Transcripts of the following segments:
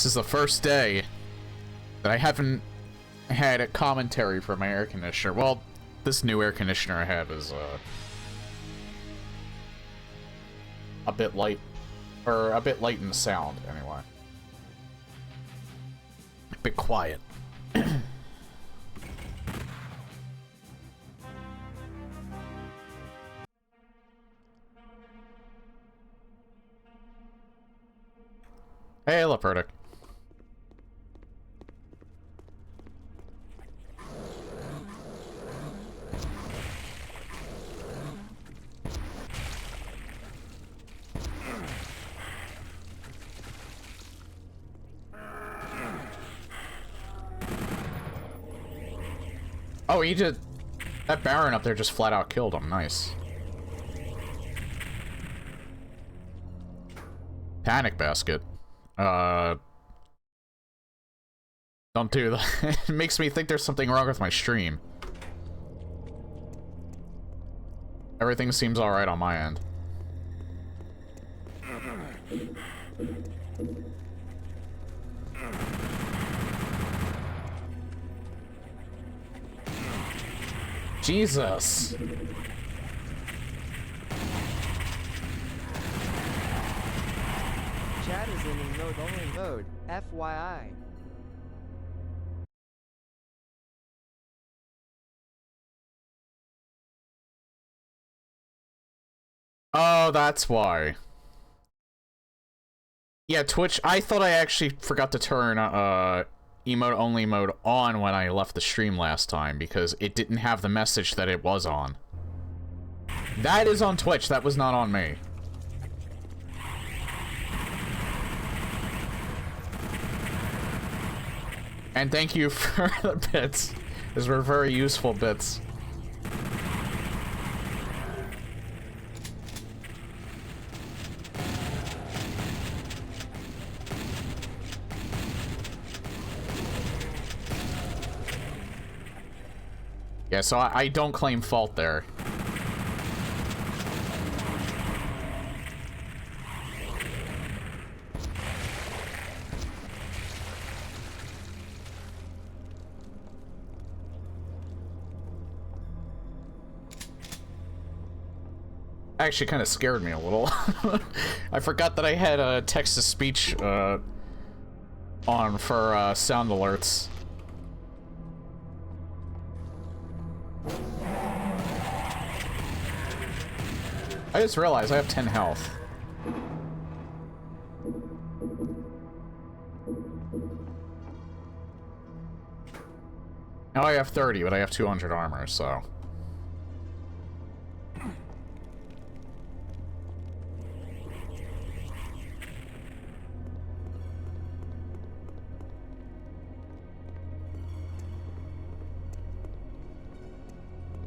This is the first day that I haven't had a commentary for my air conditioner. Well, this new air conditioner I have is, a bit light, or a bit light in the sound, anyway. A bit quiet. Hey, Leopard. Oh, he did. That Baron up there just flat out killed him. Nice. Panic basket. Don't do that. It makes me think there's something wrong with my stream. Everything seems alright on my end. Jesus. Chat is in emote only mode, FYI. Oh, that's why. Yeah, Twitch, I thought I actually forgot to turn, emote only mode on when I left the stream last time, because it didn't have the message that it was on. That is on Twitch, that was not on me. And thank you for the bits. Those were very useful bits. Yeah, so I don't claim fault there. Actually kind of scared me a little. I forgot that I had a text-to-speech on for sound alerts. I just realized I have 10 health. Now I have 30, but I have 200 armor, so...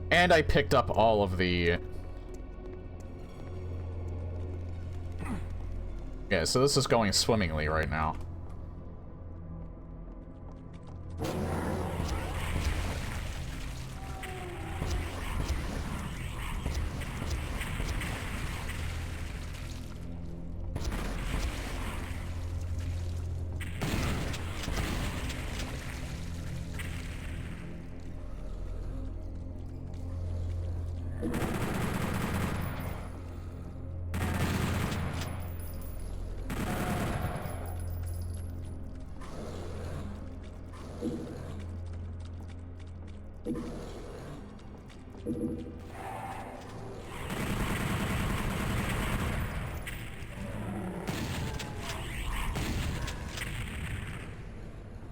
And I picked up all of the... Yeah, so this is going swimmingly right now.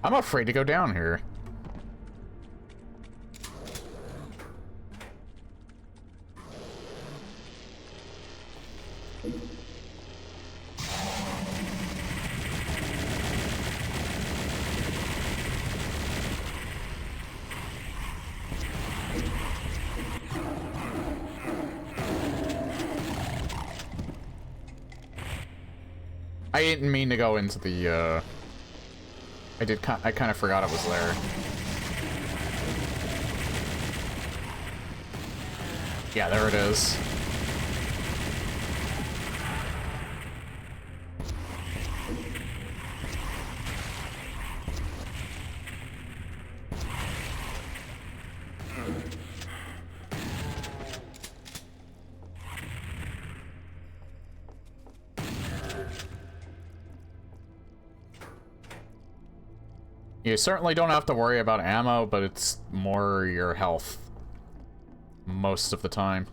I'm afraid to go down here. I didn't mean to go into the, I kind of forgot it was there. Yeah, there it is. You certainly don't have to worry about ammo, but it's more your health most of the time.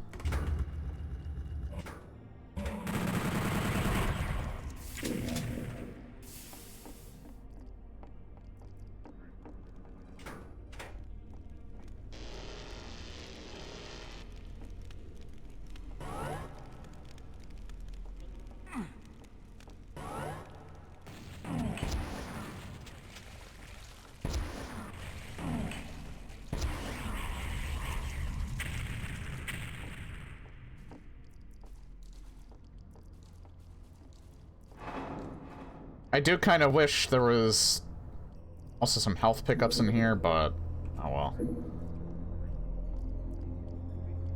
I do kind of wish there was also some health pickups in here, but oh well.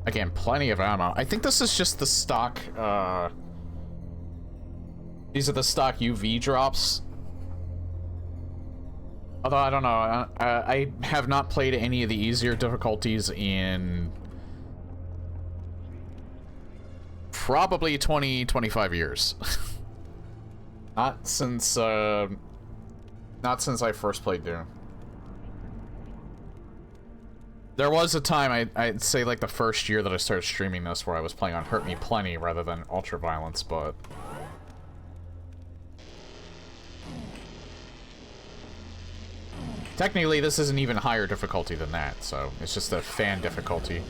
Again, plenty of ammo. I think this is just the stock, these are the stock UV drops. Although, I don't know, I have not played any of the easier difficulties in probably 25 years. Not since I first played Doom. There was a time, I'd say like the first year that I started streaming this, where I was playing on Hurt Me Plenty rather than Ultra Violence, but... technically, this is an even higher difficulty than that, so it's just a fan difficulty.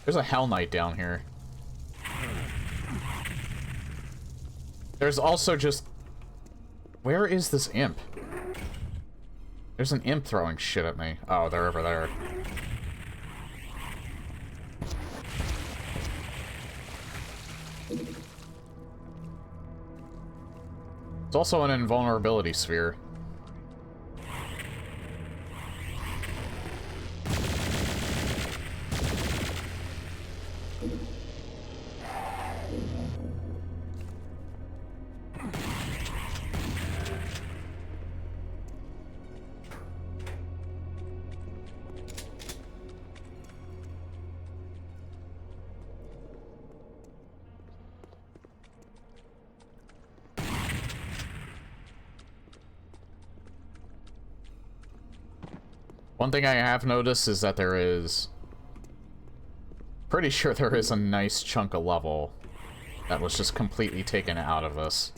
There's a Hell Knight down here. There's also just... where is this imp? There's an imp throwing shit at me. Oh, they're over there. It's also an invulnerability sphere. One thing I have noticed is that there is... pretty sure there is a nice chunk of level that was just completely taken out of this.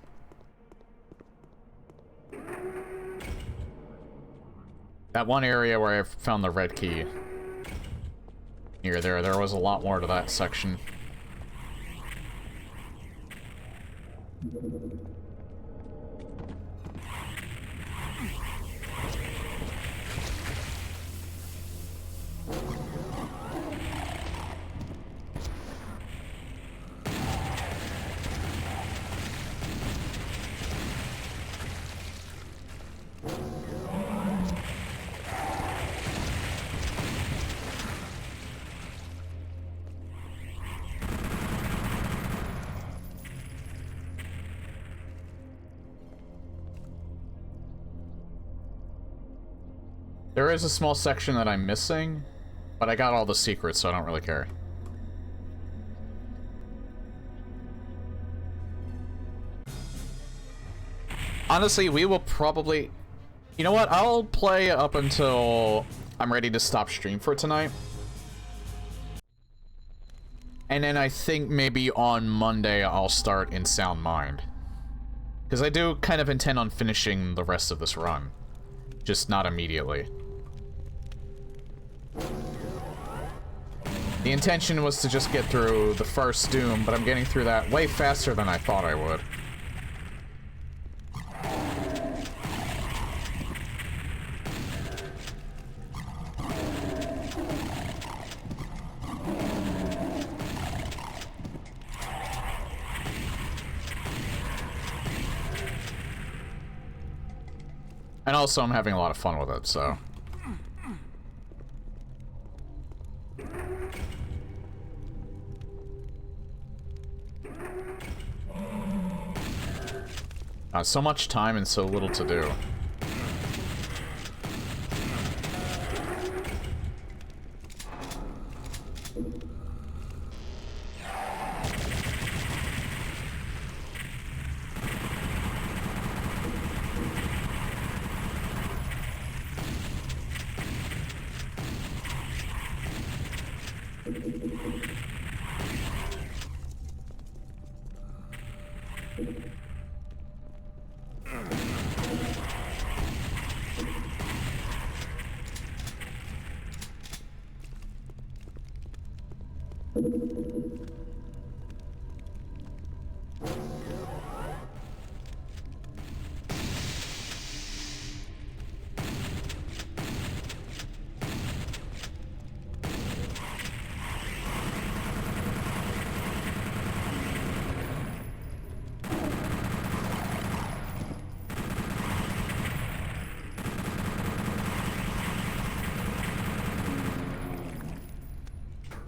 That one area where I found the red key. Near there was a lot more to that section. There is a small section that I'm missing, but I got all the secrets, so I don't really care. Honestly, we will probably... you know what? I'll play up until I'm ready to stop stream for tonight. And then I think maybe on Monday I'll start in Sound Mind. Because I do kind of intend on finishing the rest of this run. Just not immediately. The intention was to just get through the first Doom, but I'm getting through that way faster than I thought I would. And also, I'm having a lot of fun with it, so... so much time and so little to do.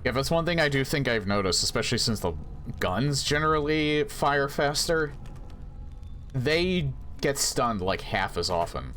Yeah, that's one thing I do think I've noticed, especially since the guns generally fire faster. They get stunned like half as often.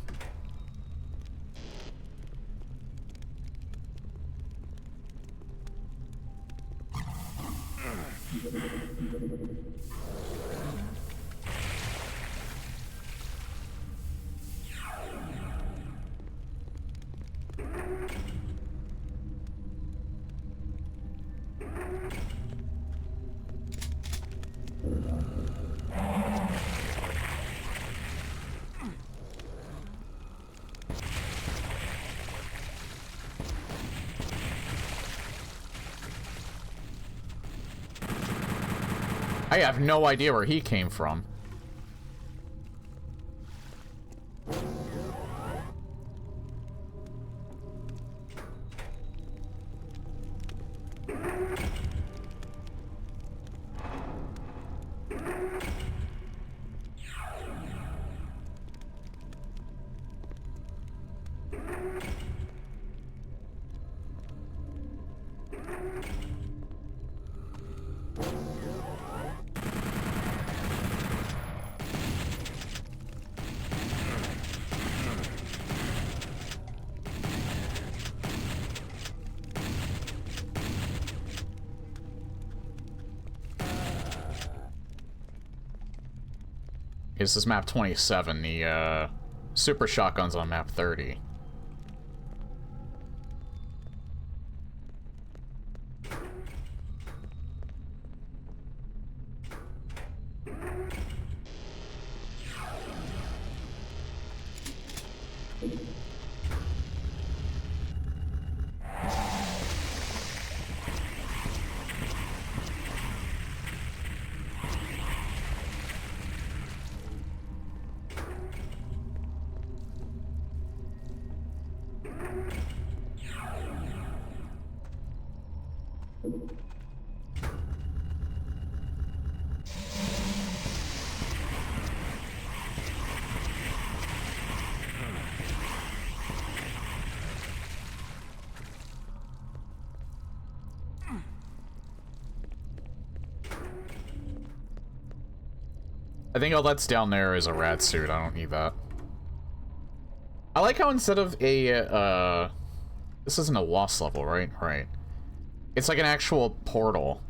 I have no idea where he came from. This is map 27, the, super shotgun's on map 30. I think all that's down there is a rat suit. I don't need that. I like how instead of a, this isn't a lost level, right? Right. It's like an actual portal.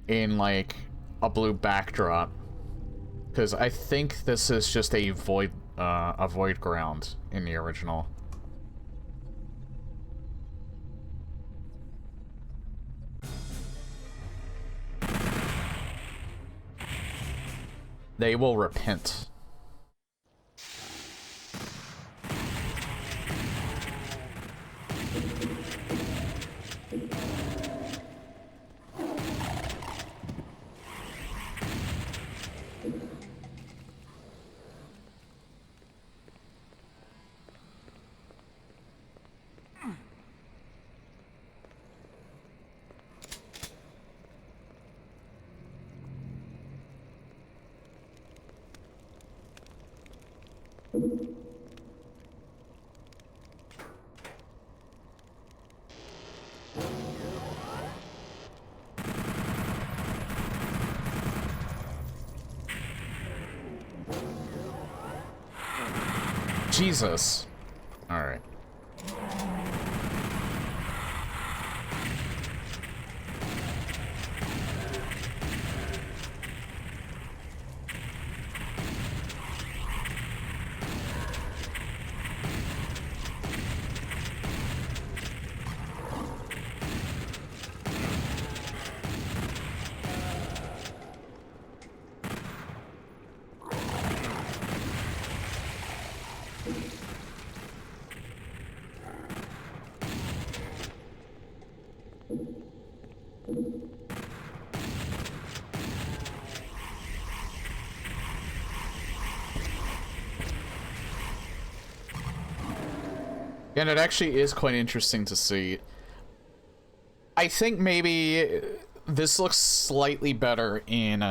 In, like, a blue backdrop. Because I think this is just a void ground in the original. They will repent. Jesus. All right. And it actually is quite interesting to see. I think maybe this looks slightly better in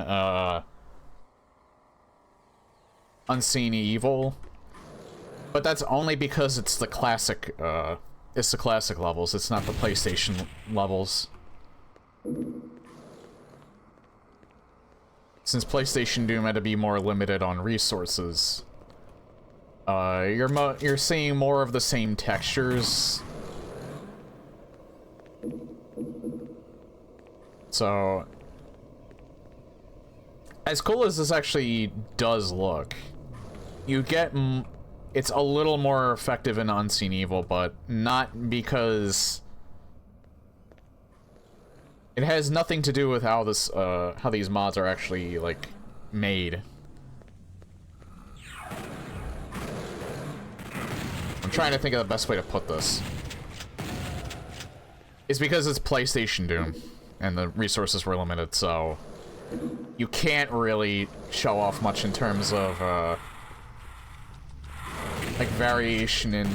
Unseen Evil, but that's only because it's the classic levels. It's not the PlayStation levels. Since PlayStation Doom had to be more limited on resources, you're seeing more of the same textures. So, as cool as this actually does look, you get it's a little more effective in Unseen Evil, but not because it has nothing to do with how this how these mods are actually like made. I'm trying to think of the best way to put this. It's because it's PlayStation Doom and the resources were limited, so you can't really show off much in terms of like variation in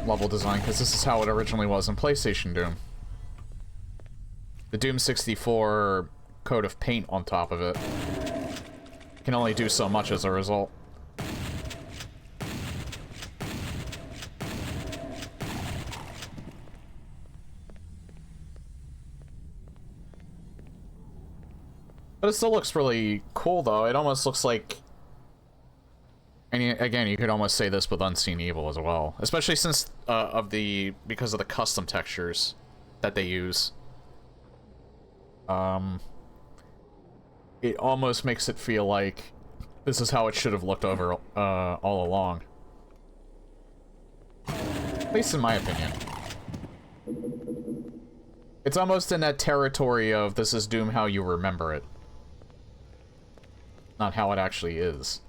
level design, because this is how it originally was in PlayStation Doom. The Doom 64 coat of paint on top of it can only do so much as a result. But it still looks really cool, though. It almost looks like... And again, you could almost say this with Unseen Evil as well. Especially since, because of the custom textures that they use. It almost makes it feel like this is how it should have looked over, all along. At least in my opinion. It's almost in that territory of this is Doom how you remember it. Not how it actually is.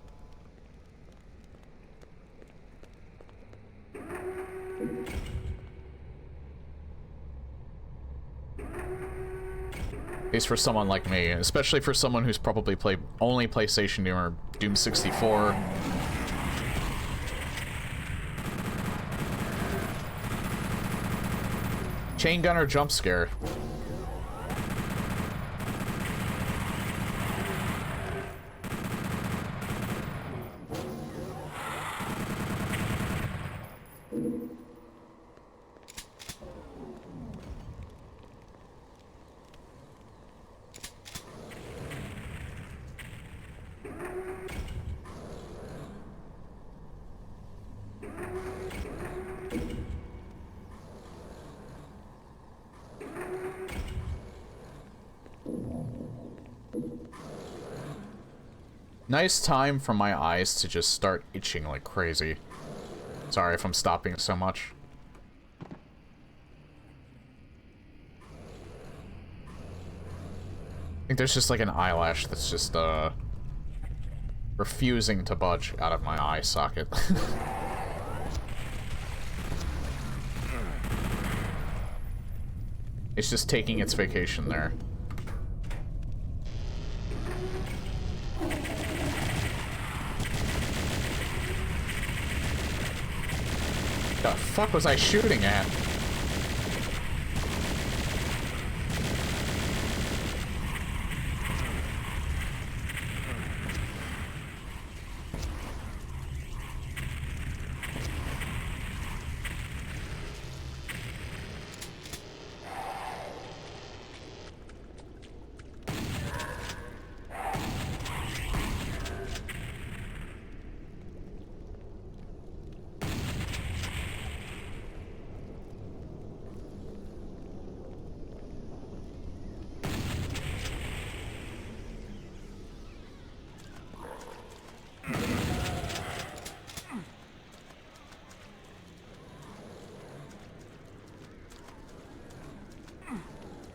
At least for someone like me, especially for someone who's probably played only PlayStation Doom or Doom 64. Chain gunner jump scare. Nice time for my eyes to just start itching like crazy. Sorry if I'm stopping so much. I think there's just like an eyelash that's just refusing to budge out of my eye socket. It's just taking its vacation there. The fuck was I shooting at?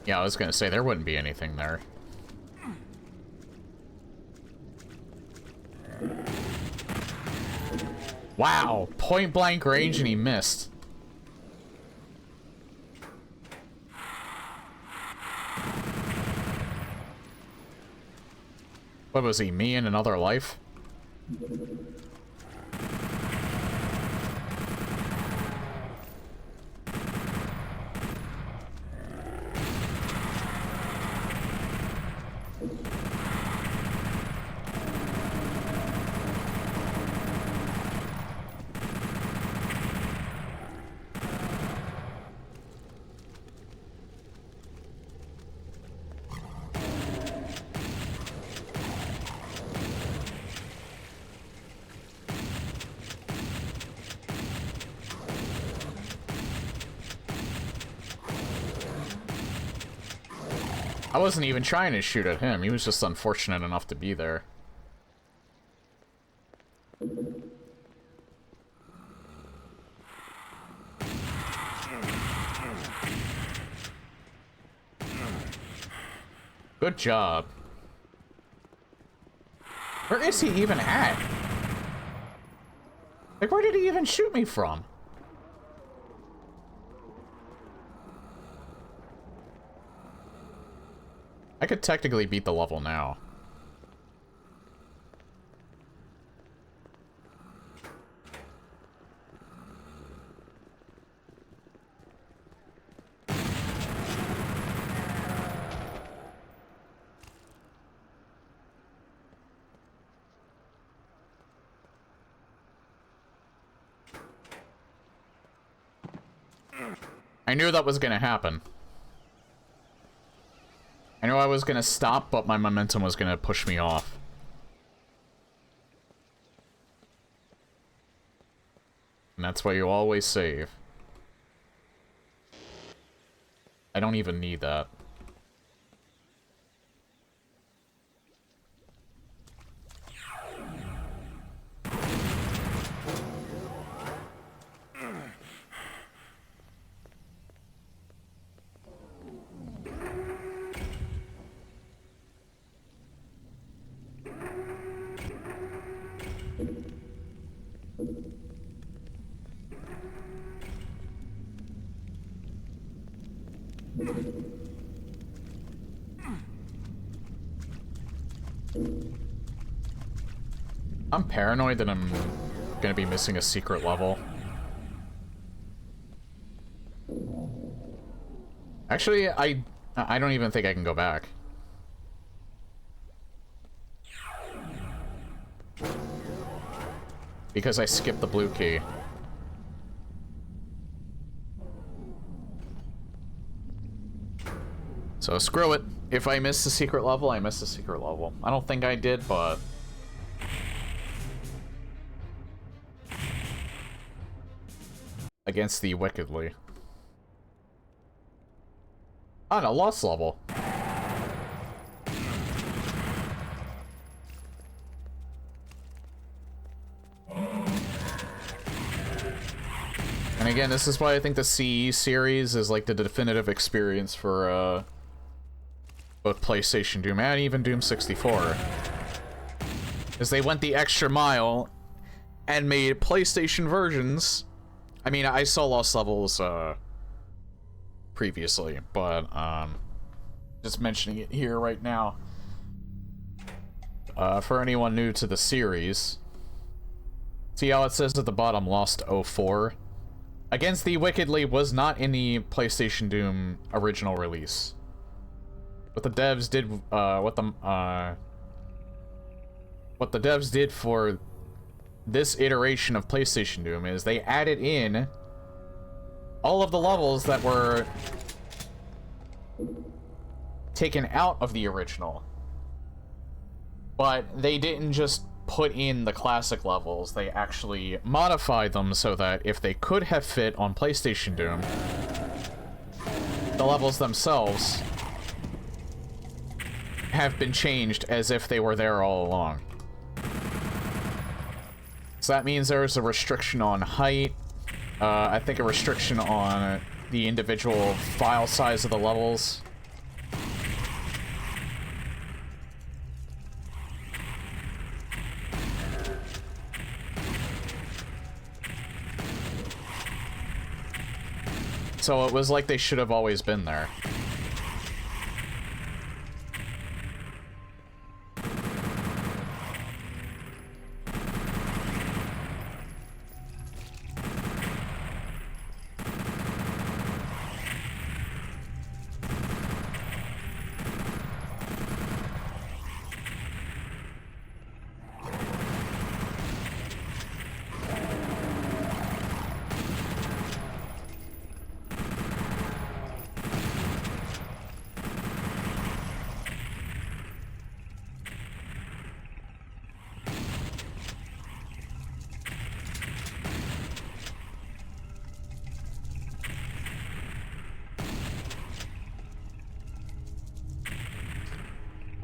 Yeah, I was gonna say, there wouldn't be anything there. Wow! Point blank range and he missed. What was he, me in another life? I wasn't even trying to shoot at him. He was just unfortunate enough to be there. Good job. Where is he even at? Like, where did he even shoot me from? I could technically beat the level now. I knew that was gonna happen. I knew I was gonna stop, but my momentum was gonna push me off. And that's why you always save. I don't even need that. I'm paranoid that I'm gonna be missing a secret level. Actually, I don't even think I can go back. Because I skipped the blue key. So screw it. If I miss the secret level, I miss the secret level. I don't think I did, but... Against the wickedly. On a lost level. And again, this is why I think the CE series is like the definitive experience for both PlayStation Doom and even Doom 64. Because they went the extra mile and made PlayStation versions. I mean, I saw Lost Levels previously, but just mentioning it here right now. For anyone new to the series, see how it says at the bottom, Lost 04? Against the Wickedly was not in the PlayStation Doom original release. What the devs did, what the devs did for this iteration of PlayStation Doom is they added in all of the levels that were taken out of the original. But they didn't just put in the classic levels, they actually modified them so that if they could have fit on PlayStation Doom, the levels themselves have been changed as if they were there all along. So that means there's a restriction on height, I think a restriction on the individual file size of the levels. So it was like they should have always been there.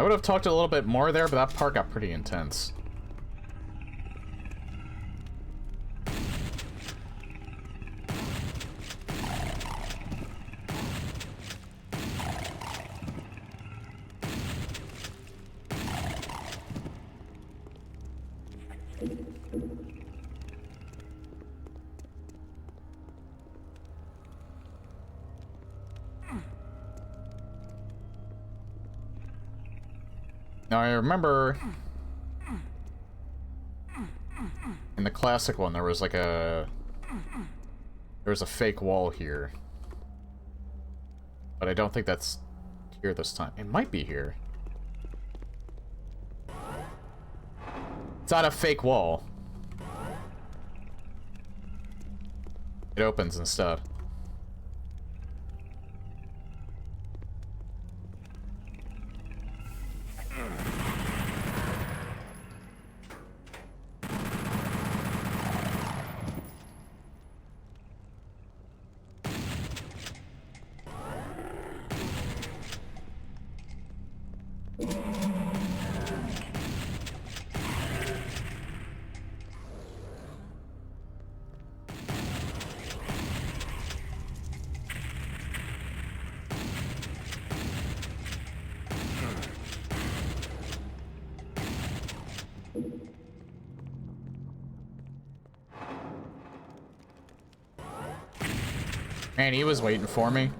would have talked a little bit more there, but that part got pretty intense. Now I remember in the classic one there was like a fake wall here. But I don't think that's here this time. It might be here. It's not a fake wall. It opens instead. Man, he was waiting for me.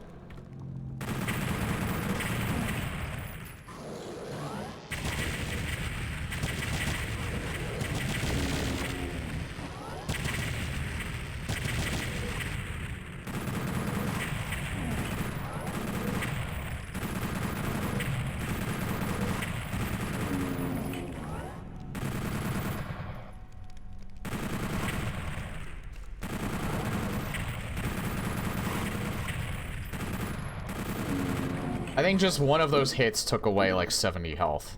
I think just one of those hits took away like 70 health.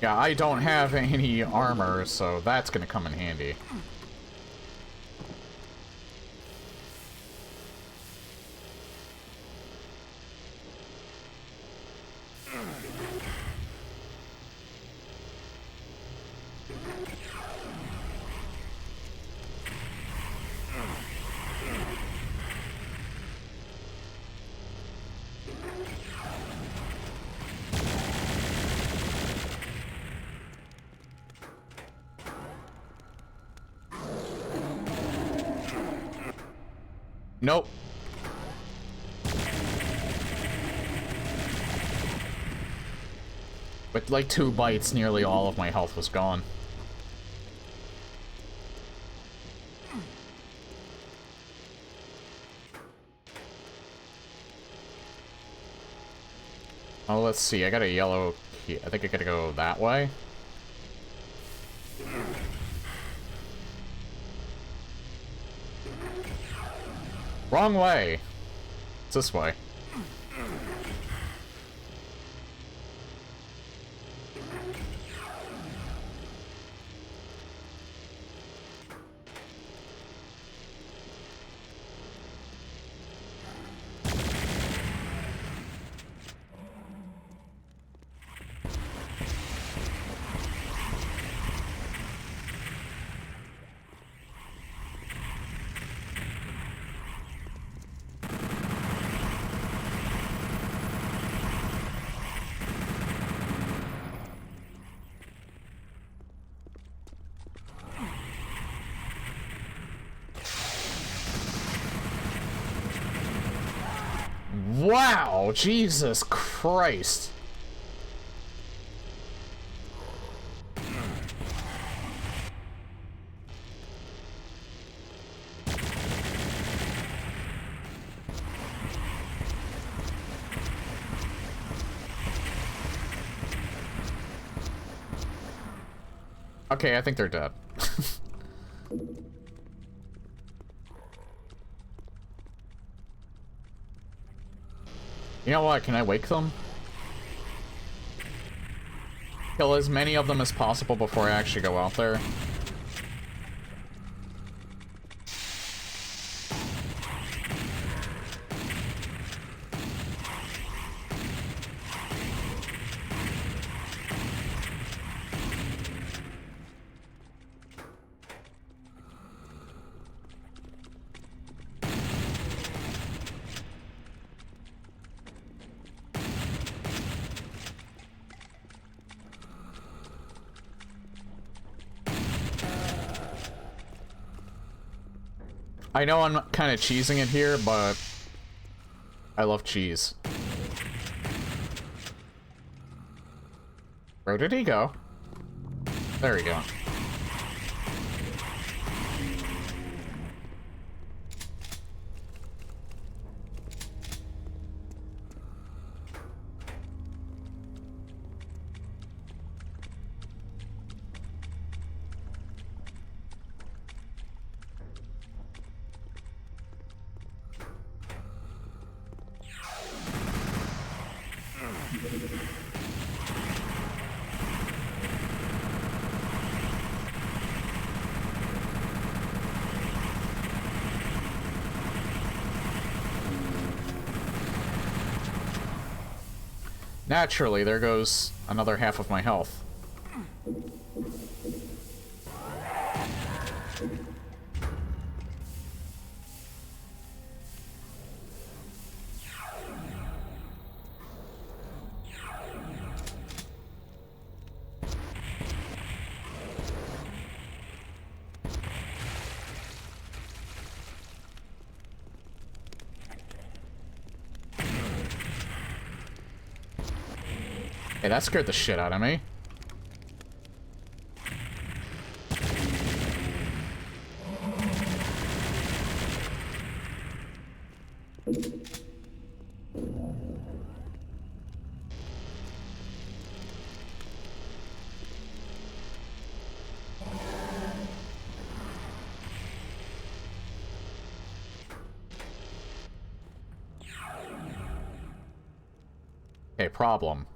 Yeah, I don't have any armor, so that's gonna come in handy. Nope. With like 2 bites, nearly all of my health was gone. Oh, let's see. I got a yellow key. I think I gotta go that way. Wrong way. It's this way. Wow, Jesus Christ. Okay, I think they're dead. You know what? Can I wake them? Kill as many of them as possible before I actually go out there. I know I'm kind of cheesing it here, but I love cheese. Where did he go? There we go. Naturally, there goes another half of my health. Hey, that scared the shit out of me. Okay, problem.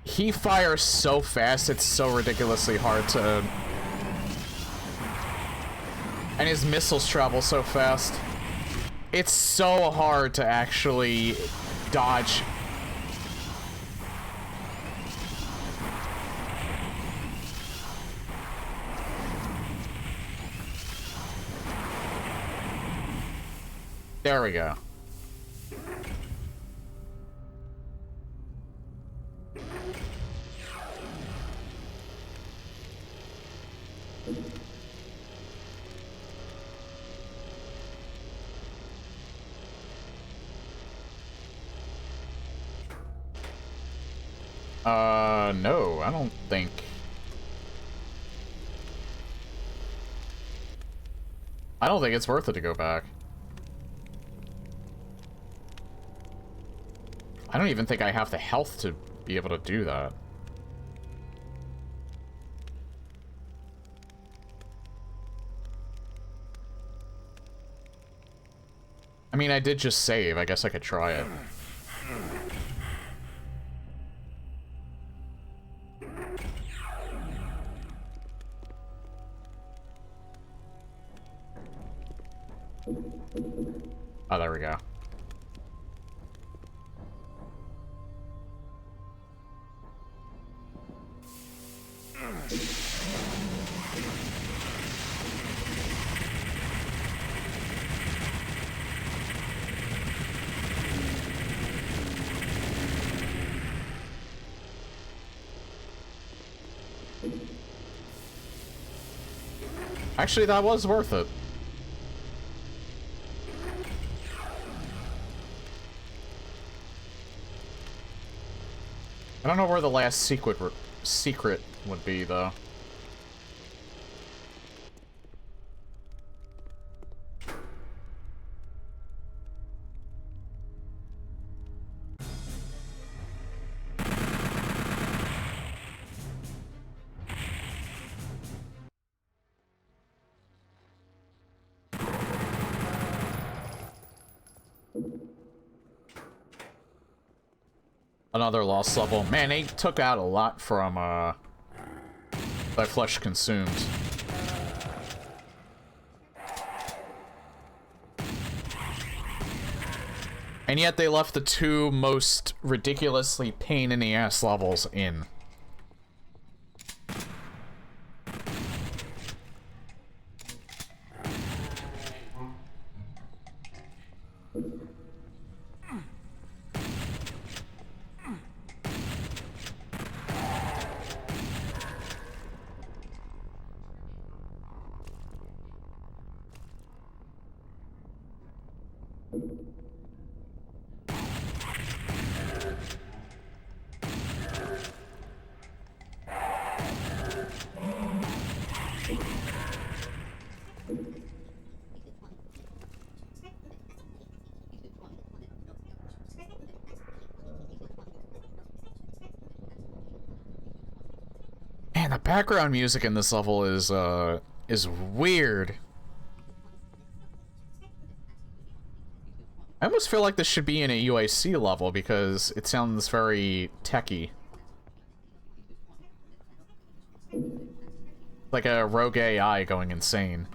He fires so fast, it's so ridiculously hard to... And his missiles travel so fast. It's so hard to actually dodge. There we go. No, I don't think. I don't think it's worth it to go back. I don't even think I have the health to be able to do that. I mean, I did just save. I guess I could try it. Oh, there we go. Actually, that was worth it. I don't know where the last secret would be, though. Another lost level. Man, they took out a lot from, by Flesh Consumed. And yet they left the two most ridiculously pain-in-the-ass levels in. Man, the background music in this level is weird. I almost feel like this should be in a UIC level because it sounds very techy. Like a rogue AI going insane.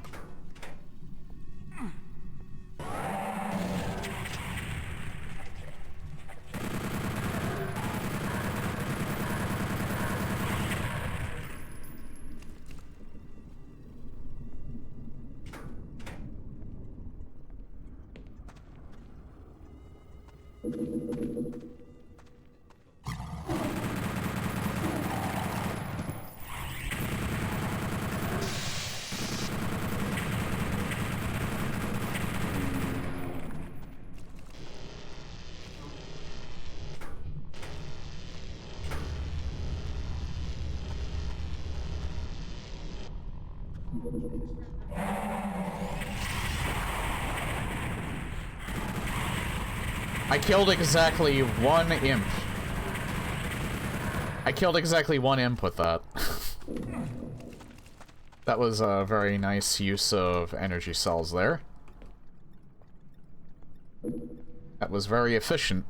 I killed exactly one imp. I killed exactly one imp with that. That was a very nice use of energy cells there. That was very efficient.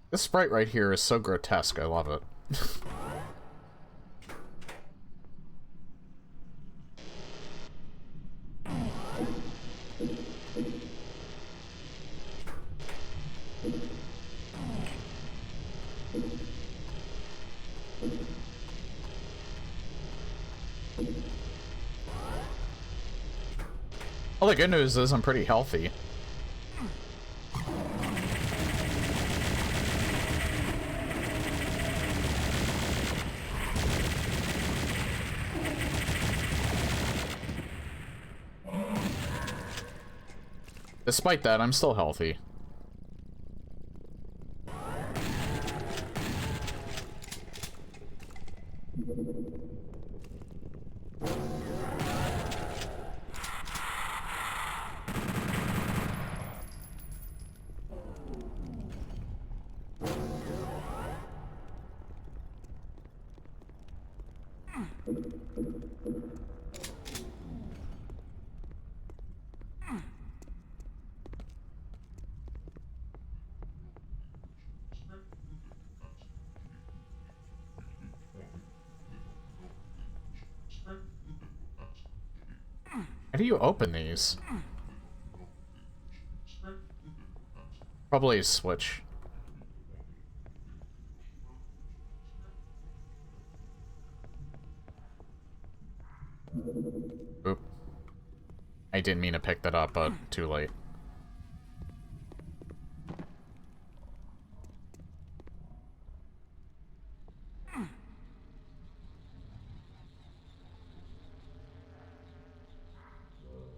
This sprite right here is so grotesque, I love it. Well, the good news is I'm pretty healthy. Despite that, I'm still healthy. How do you open these? Probably a switch. Oop. I didn't mean to pick that up, but too late.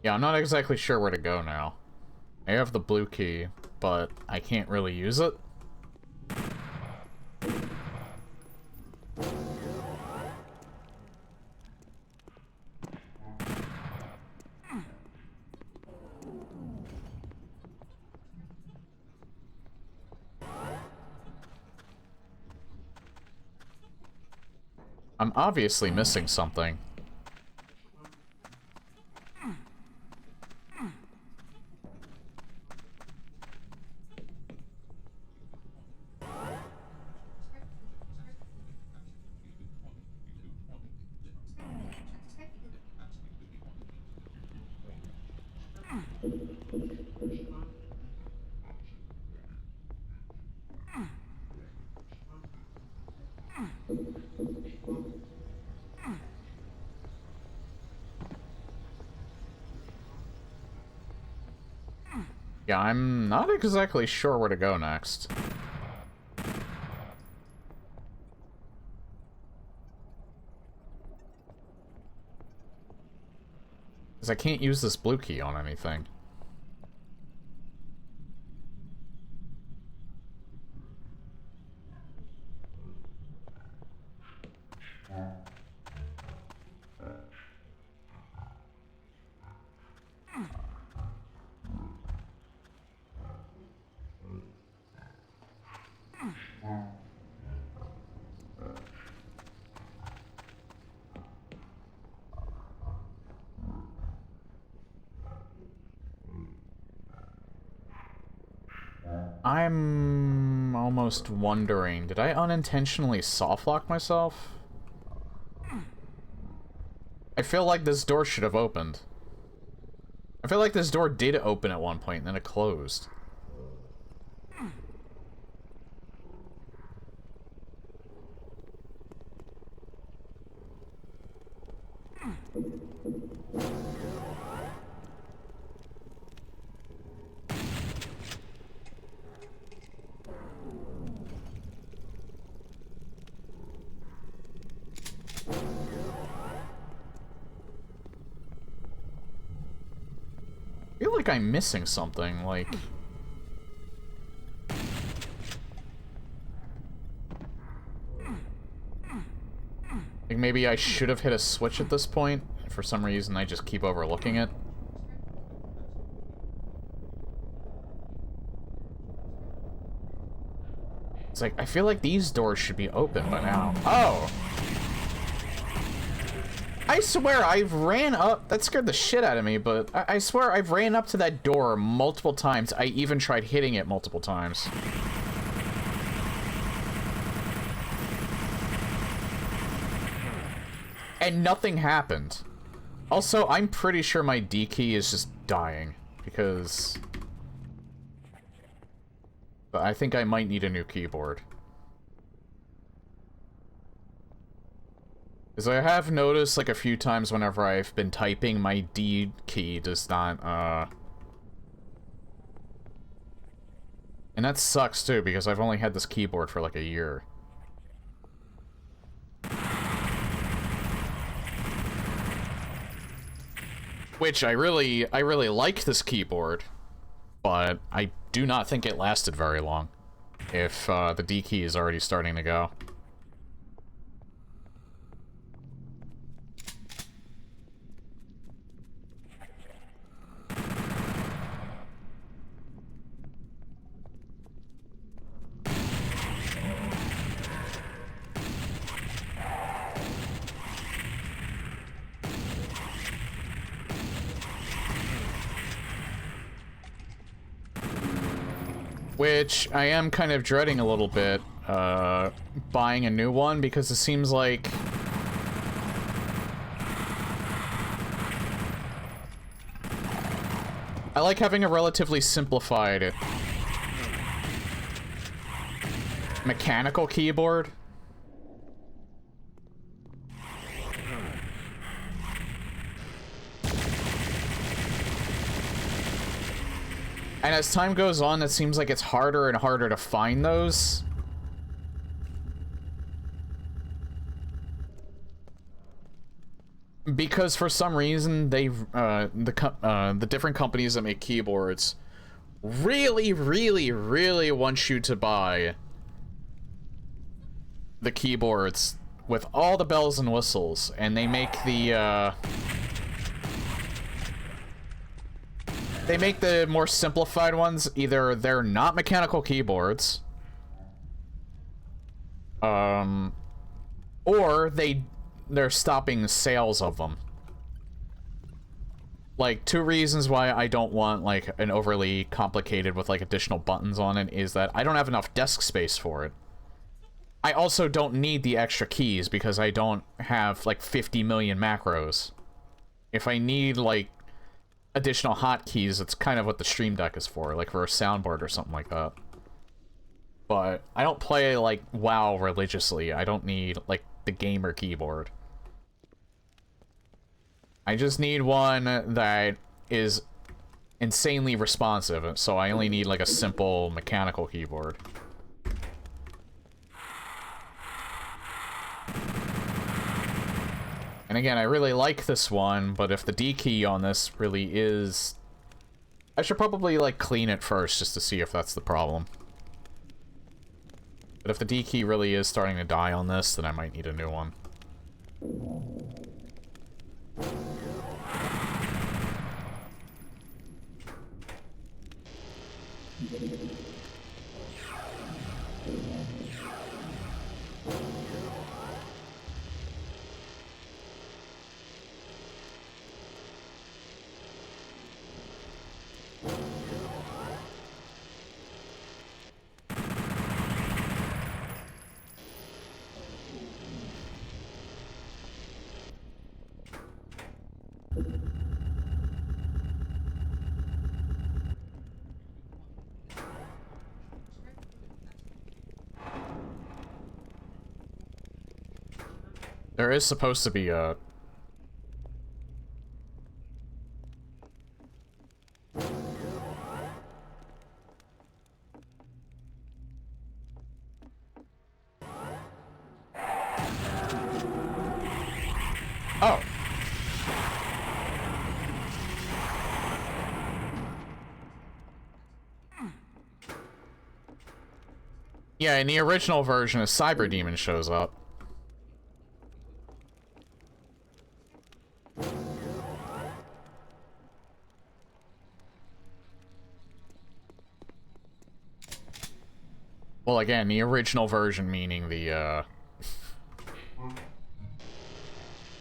Yeah, I'm not exactly sure where to go now. I have the blue key, but I can't really use it. I'm obviously missing something. Yeah, I'm not exactly sure where to go next. Because I can't use this blue key on anything. I'm almost wondering, did I unintentionally soft lock myself? I feel like this door should have opened. I feel like this door did open at one point and then it closed. I feel like I'm missing something, like... Like maybe I should have hit a switch at this point. For some reason, I just keep overlooking it. It's like, I feel like these doors should be open by now. Oh! I swear I've ran up... That scared the shit out of me, but I swear I've ran up to that door multiple times. I even tried hitting it multiple times. And nothing happened. Also, I'm pretty sure my D key is just dying, because... But I think I might need a new keyboard. Because I have noticed, like, a few times whenever I've been typing, my D key does not, And that sucks, too, because I've only had this keyboard for, like, a year. Which, I really like this keyboard, but I do not think it lasted very long, if, the D key is already starting to go. Which I am kind of dreading a little bit, buying a new one, because it seems like... I like having a relatively simplified mechanical keyboard. And as time goes on, it seems like it's harder and harder to find those. Because for some reason, the different companies that make keyboards really want you to buy the keyboards with all the bells and whistles, and they make the, they make the more simplified ones, either they're not mechanical keyboards, or they're stopping sales of them. Like, two reasons why I don't want, like, an overly complicated with, like, additional buttons on it is that I don't have enough desk space for it. I also don't need the extra keys because I don't have, like, 50 million macros. If I need, like, additional hotkeys, it's kind of what the Stream Deck is for, like for a soundboard or something like that. But I don't play, like, WoW religiously. I don't need, like, the gamer keyboard. I just need one that is insanely responsive, so I only need, like, a simple mechanical keyboard. And again, I really like this one, but if the D key on this really is... I should probably, like, clean it first just to see if that's the problem. But if the D key really is starting to die on this, then I might need a new one. There is supposed to be a... Oh! Yeah, in the original version, a Cyber Demon shows up. Well, again, the original version meaning the,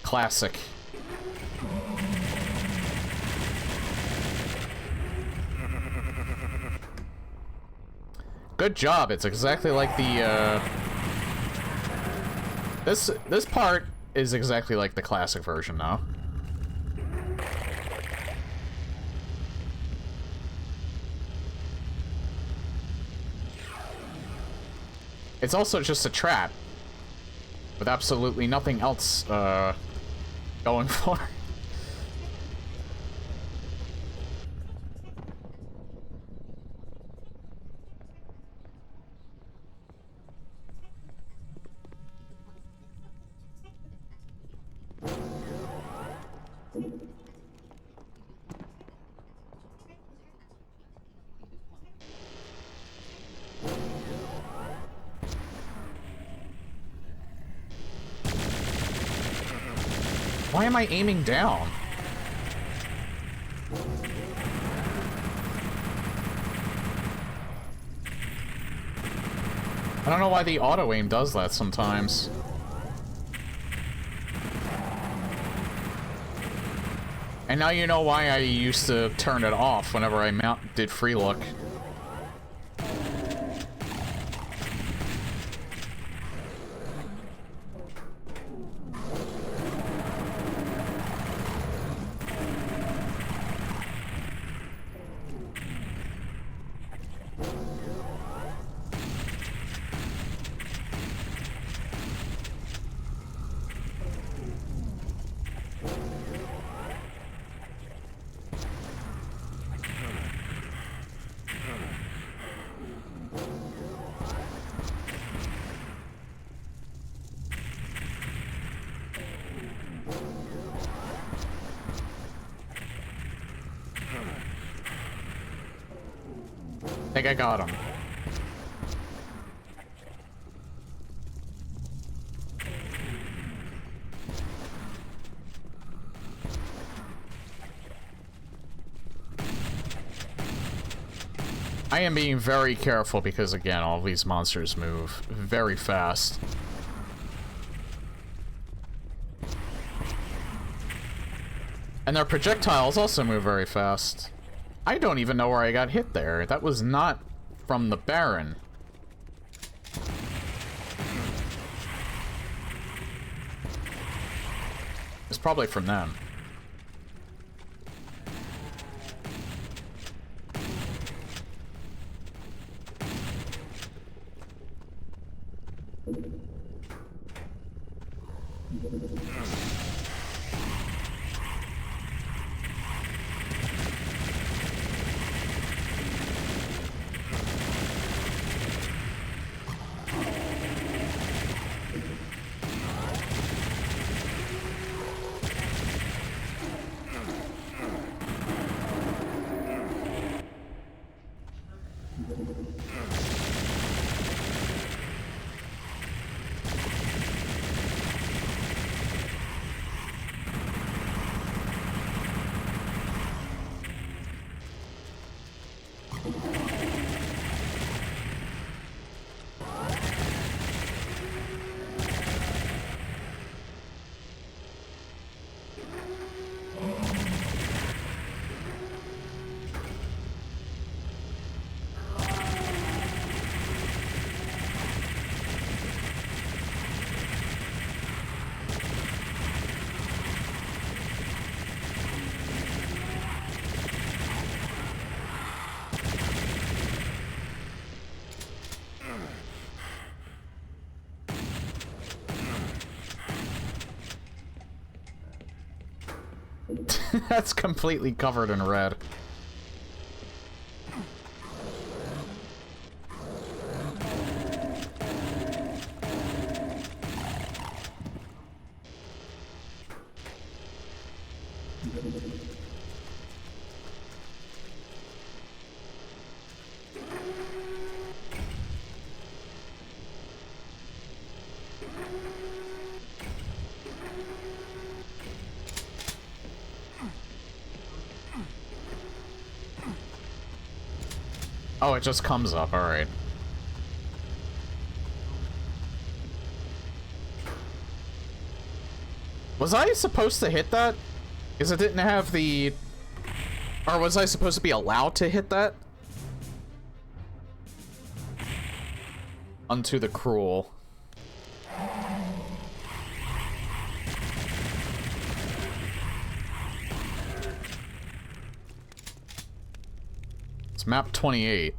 classic. Good job, it's exactly like the, This part is exactly like the classic version now. It's also just a trap. with absolutely nothing else going for it. Why am I aiming down? I don't know why the auto-aim does that sometimes. And now you know why I used to turn it off whenever I did free look. I think I got him. I am being very careful because, again, all these monsters move very fast. And their projectiles also move very fast. I don't even know where I got hit there. That was not from the Baron. It's probably from them. That's completely covered in red. Oh, it just comes up, alright. Was I supposed to hit that? Because it didn't have the... Or was I supposed to be allowed to hit that? Unto the Cruel. It's map 28.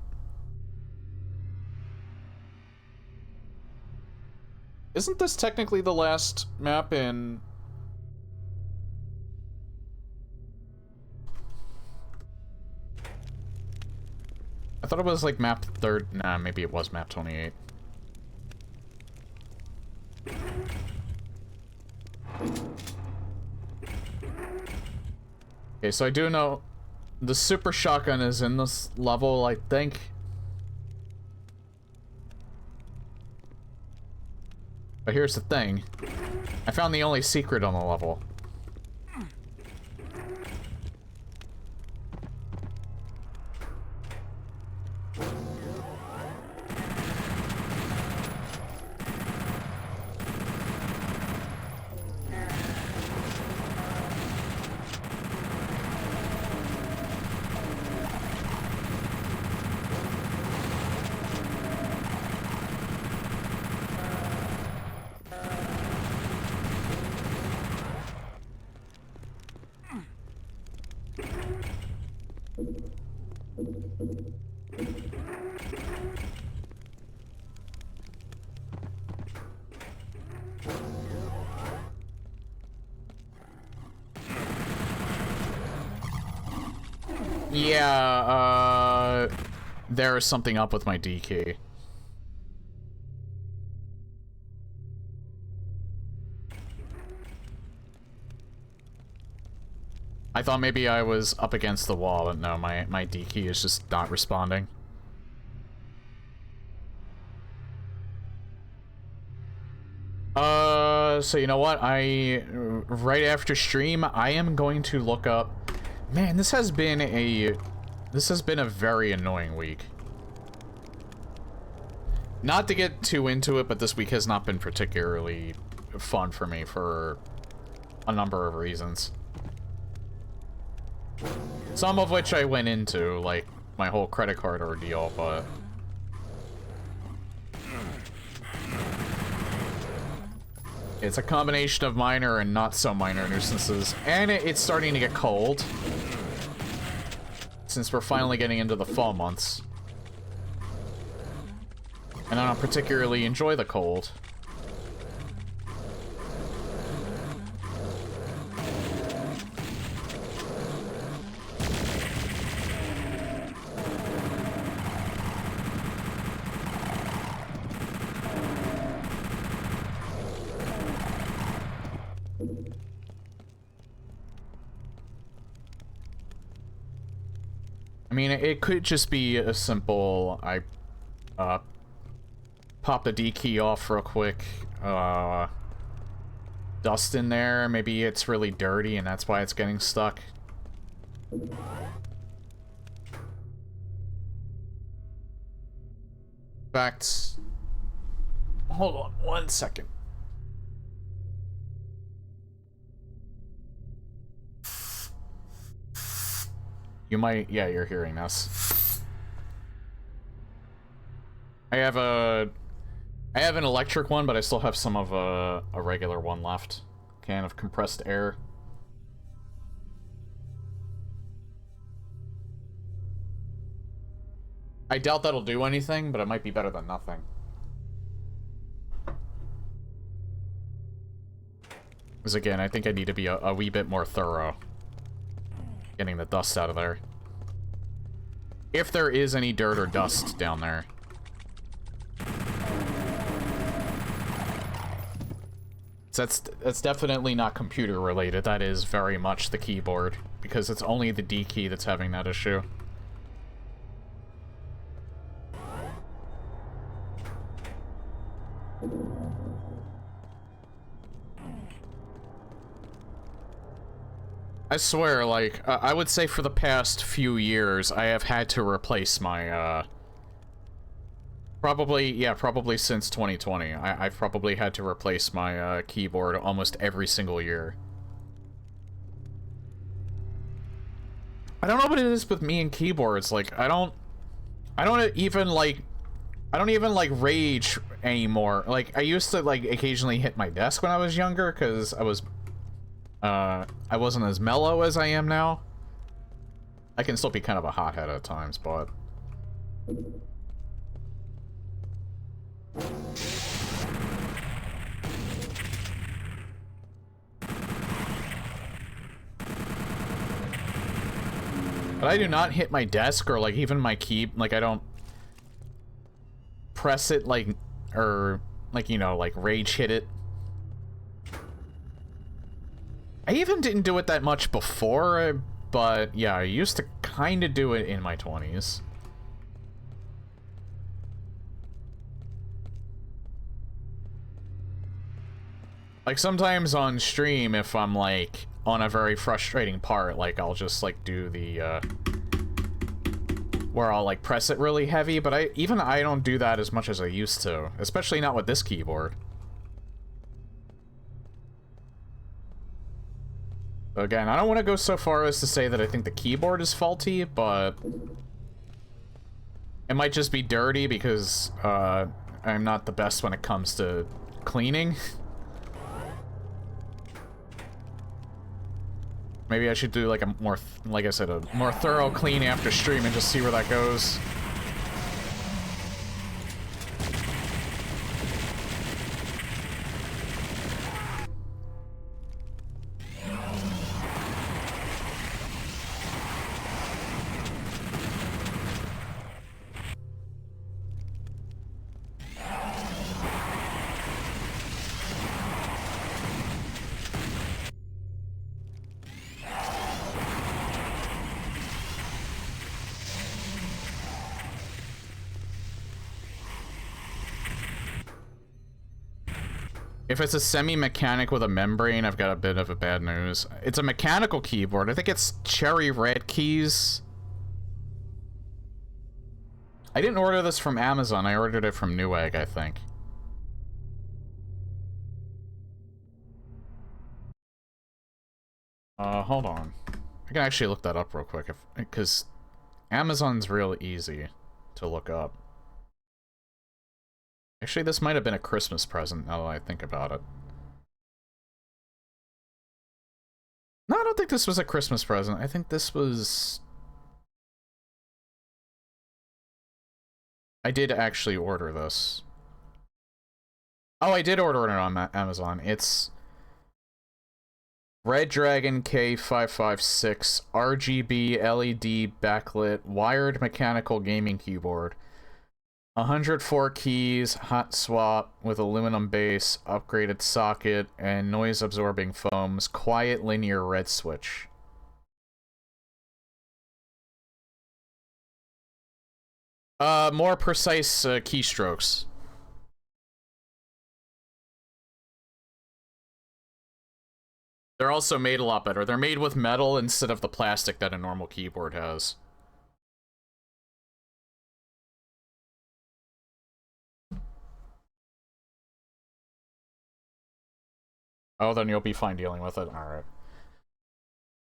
Isn't this technically the last map in... I thought it was like map 3rd. Nah, maybe it was map 28. Okay, so I do know the super shotgun is in this level, I think. But here's the thing. I found the only secret on the level. Yeah, there is something up with my D key. I thought maybe I was up against the wall, but no, my D key is just not responding. So you know what? Right after stream, I am going to look up... Man, this has been a very annoying week. Not to get too into it, but this week has not been particularly fun for me for a number of reasons. Some of which I went into, like my whole credit card ordeal, but... It's a combination of minor and not so minor nuisances. And it's starting to get cold. Since we're finally getting into the fall months. And I don't particularly enjoy the cold. I mean, it could just be a simple, I pop the D key off real quick, dust in there, maybe it's really dirty and that's why it's getting stuck. In fact, hold on 1 second. You might, yeah, you're hearing this. I have an electric one, but I still have some of a regular one left. Can of compressed air. I doubt that'll do anything, but it might be better than nothing. Because again, I think I need to be a wee bit more thorough. Getting the dust out of there. If there is any dirt or dust down there. So that's definitely not computer related. That is very much the keyboard. Because it's only the D key that's having that issue. I swear, like, I would say for the past few years, I have had to replace my, probably since 2020. I've probably had to replace my, keyboard almost every single year. I don't know what it is with me and keyboards, like, I don't even, like, rage anymore. Like, I used to, like, occasionally hit my desk when I was younger, because I wasn't as mellow as I am now. I can still be kind of a hothead at times, but... But I do not hit my desk or, like, even my key. Like, I don't press it, like, or, like, you know, like, rage hit it. I even didn't do it that much before, but, yeah, I used to kind of do it in my 20s. Like, sometimes on stream, if I'm, like, on a very frustrating part, like, I'll just, like, do the, where I'll, like, press it really heavy, but I don't do that as much as I used to. Especially not with this keyboard. Again, I don't want to go so far as to say that I think the keyboard is faulty, but it might just be dirty because, I'm not the best when it comes to cleaning. Maybe I should do, like, a more, like I said, a more thorough clean after stream and just see where that goes. If it's a semi-mechanic with a membrane, I've got a bit of a bad news. It's a mechanical keyboard. I think it's cherry red keys. I didn't order this from Amazon. I ordered it from Newegg, I think. Hold on. I can actually look that up real quick, because Amazon's real easy to look up. Actually, this might have been a Christmas present, now that I think about it. No, I don't think this was a Christmas present. I think this was... I did actually order this. Oh, I did order it on Amazon. It's Red Dragon K556 RGB LED backlit wired mechanical gaming keyboard. 104 keys, hot swap with aluminum base, upgraded socket, and noise-absorbing foams, quiet linear red switch. More precise keystrokes. They're also made a lot better. They're made with metal instead of the plastic that a normal keyboard has. Oh, then you'll be fine dealing with it. Alright.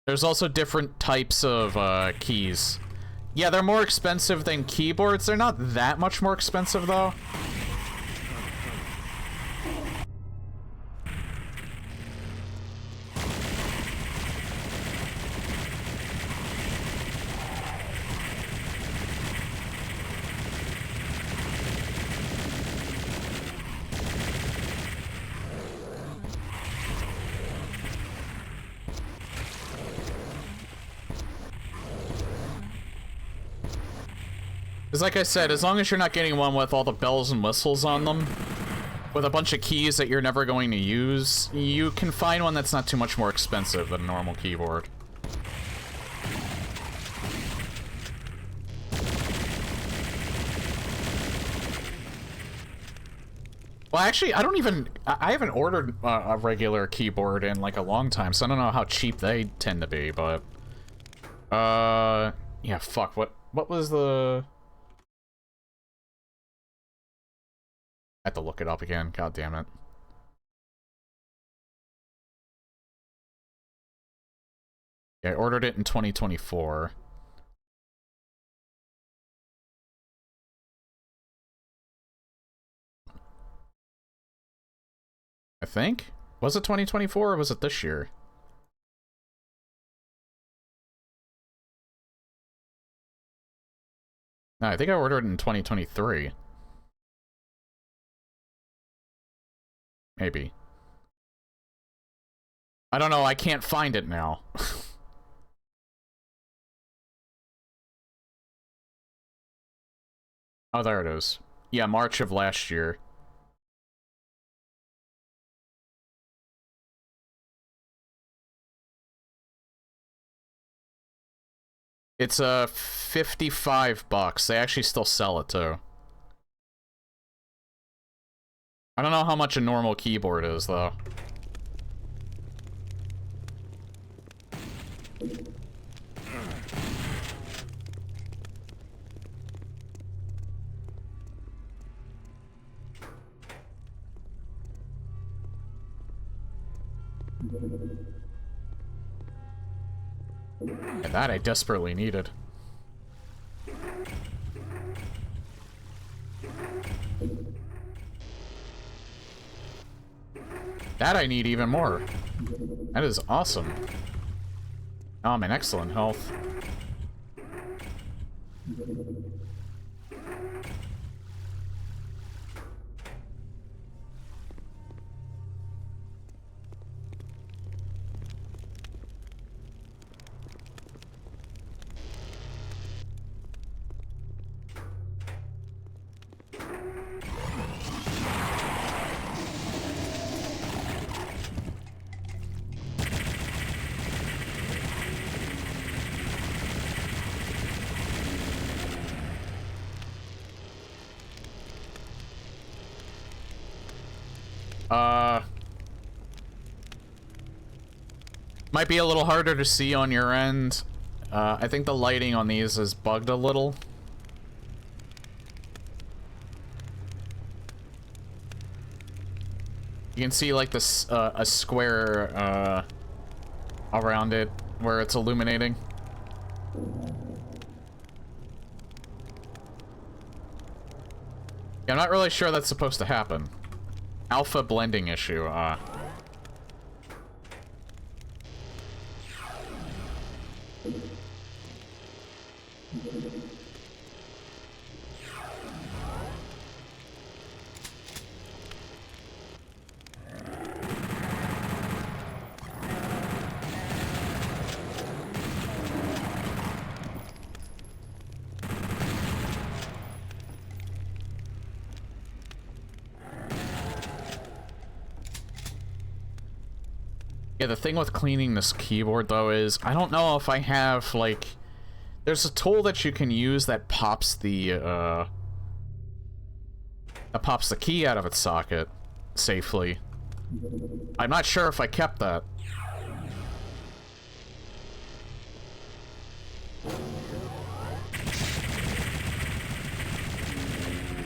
There's also different types of keys. Yeah, they're more expensive than keyboards. They're not that much more expensive, though. Because like I said, as long as you're not getting one with all the bells and whistles on them, with a bunch of keys that you're never going to use, you can find one that's not too much more expensive than a normal keyboard. Well, actually, I haven't ordered a regular keyboard in, like, a long time, so I don't know how cheap they tend to be, but... yeah, fuck, what was the... I have to look it up again. God damn it. Yeah, I ordered it in 2024. I think? Was it 2024 or was it this year? No, I think I ordered it in 2023. Maybe. I don't know, I can't find it now. Oh, there it is. Yeah, March of last year. It's 55 bucks. They actually still sell it too. I don't know how much a normal keyboard is though. And that I desperately needed. That I need even more. That is awesome. Oh, I'm in excellent health. Might be a little harder to see on your end. I think the lighting on these is bugged a little. You can see like this a square around it where it's illuminating. Yeah, I'm not really sure that's supposed to happen. Alpha blending issue. Yeah, the thing with cleaning this keyboard, though, is I don't know if I have, like... There's a tool that you can use that pops the key out of its socket safely. I'm not sure if I kept that.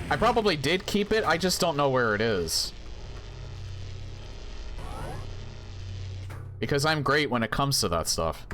I probably did keep it, I just don't know where it is. Because I'm great when it comes to that stuff.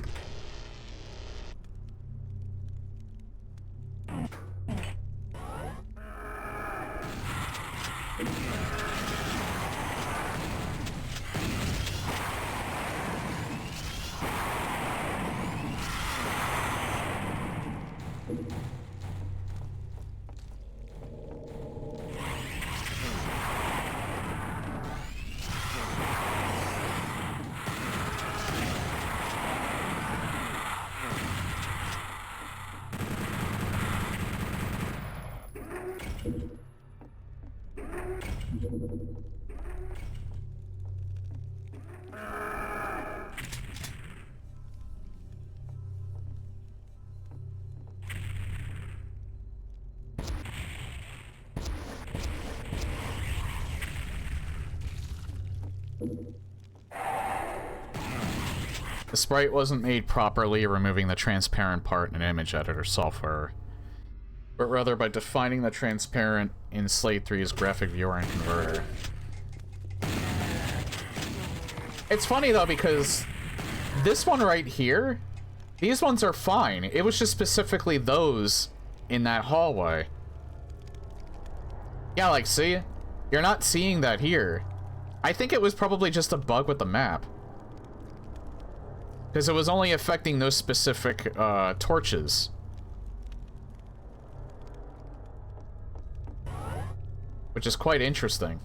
The sprite wasn't made properly, removing the transparent part in image editor software, but rather by defining the transparent in Slate 3's graphic viewer and converter. It's funny though, because this one right here, these ones are fine. It was just specifically those in that hallway. Yeah, like, see? You're not seeing that here. I think it was probably just a bug with the map. Because it was only affecting those specific, torches. Which is quite interesting.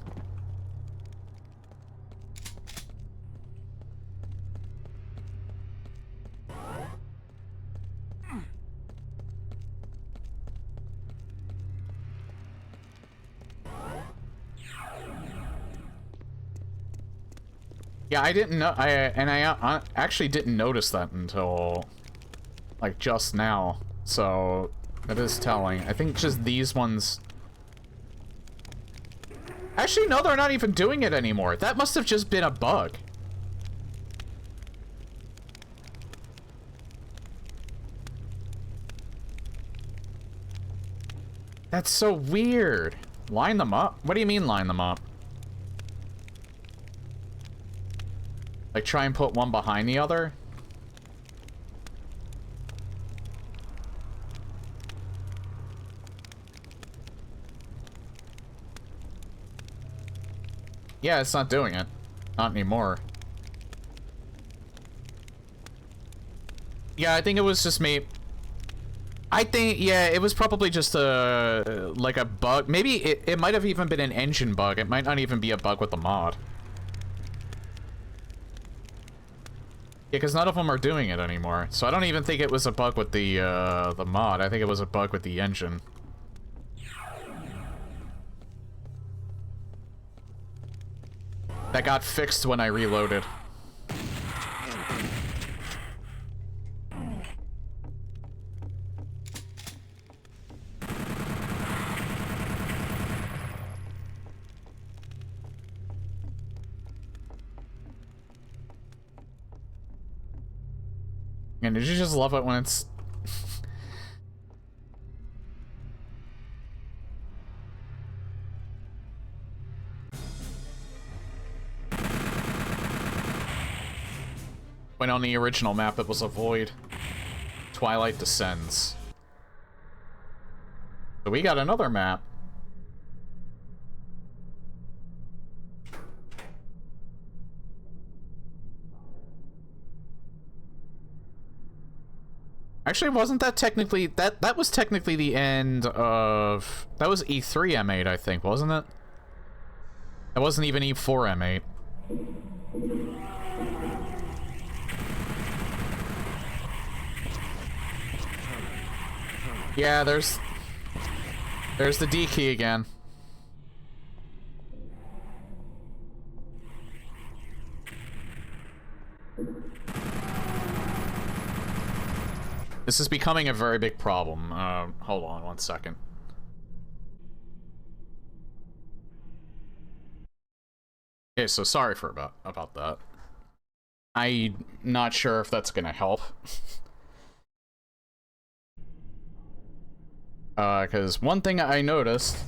Yeah, I didn't know. I actually didn't notice that until like just now. So that is telling. I think just these ones. Actually, no, they're not even doing it anymore. That must have just been a bug. That's so weird. Line them up? What do you mean line them up? Like try and put one behind the other? Yeah, it's not doing it. Not anymore. Yeah, I think it was just me. I think, yeah, it was probably just a, like a bug. Maybe it might have even been an engine bug. It might not even be a bug with the mod. Yeah, because none of them are doing it anymore. So I don't even think it was a bug with the mod. I think it was a bug with the engine. That got fixed when I reloaded. And did you just love it when it's... when on the original map it was a void. Twilight Descends. So we got another map. Actually, wasn't that technically... That was technically the end of... That was E3 M8, I think, wasn't it? That wasn't even E4 M8. Yeah, there's the D key again. This is becoming a very big problem. Hold on one second. Okay, so sorry for about that. I'm not sure if that's gonna help. Because one thing I noticed,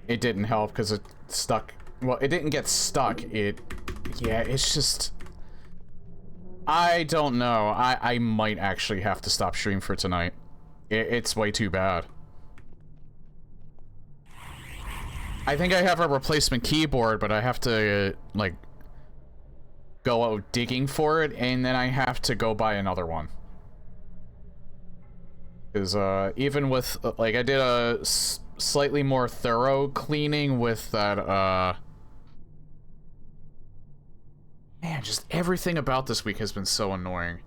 it didn't help because it stuck. Well, it didn't get stuck. Yeah, it's just, I don't know. I might actually have to stop stream for tonight. It's way too bad. I think I have a replacement keyboard, but I have to, like, go out digging for it, and then I have to go buy another one. Because, even with, like, I did a slightly more thorough cleaning with that, man, just everything about this week has been so annoying.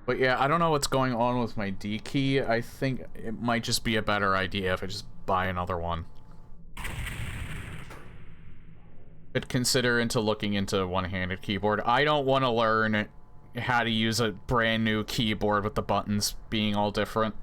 But yeah, I don't know what's going on with my D key. I think it might just be a better idea if I just buy another one. But consider looking into one-handed keyboard. I don't want to learn how to use a brand new keyboard with the buttons being all different.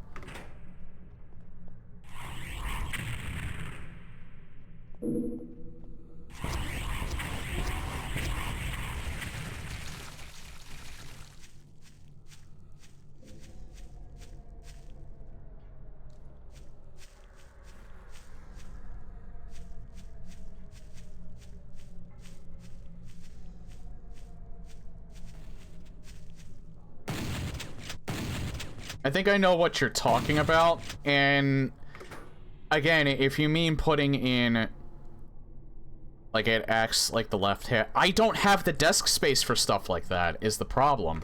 I think I know what you're talking about, and again, if you mean putting in like an X, like the left hand, I don't have the desk space for stuff like that, is the problem.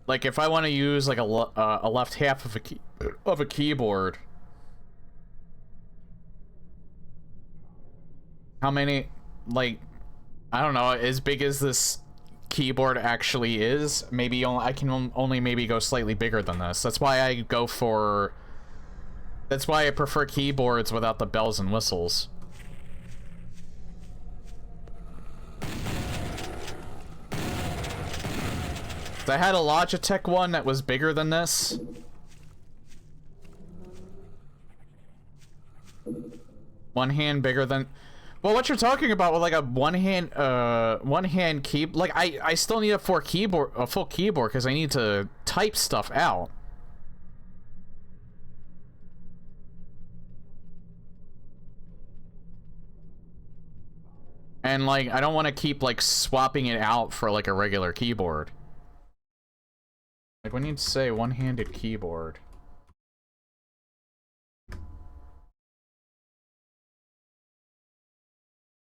Like if I want to use like a left half of a keyboard. How many, like, I don't know, as big as this keyboard actually is, maybe I can only maybe go slightly bigger than this. That's why I go for... That's why I prefer keyboards without the bells and whistles. I had a Logitech one that was bigger than this. One hand bigger than... Well, what you're talking about with like a one hand key... Like, I still need a full keyboard because I need to type stuff out. And like, I don't want to keep like swapping it out for like a regular keyboard. Like, we need to say one-handed keyboard.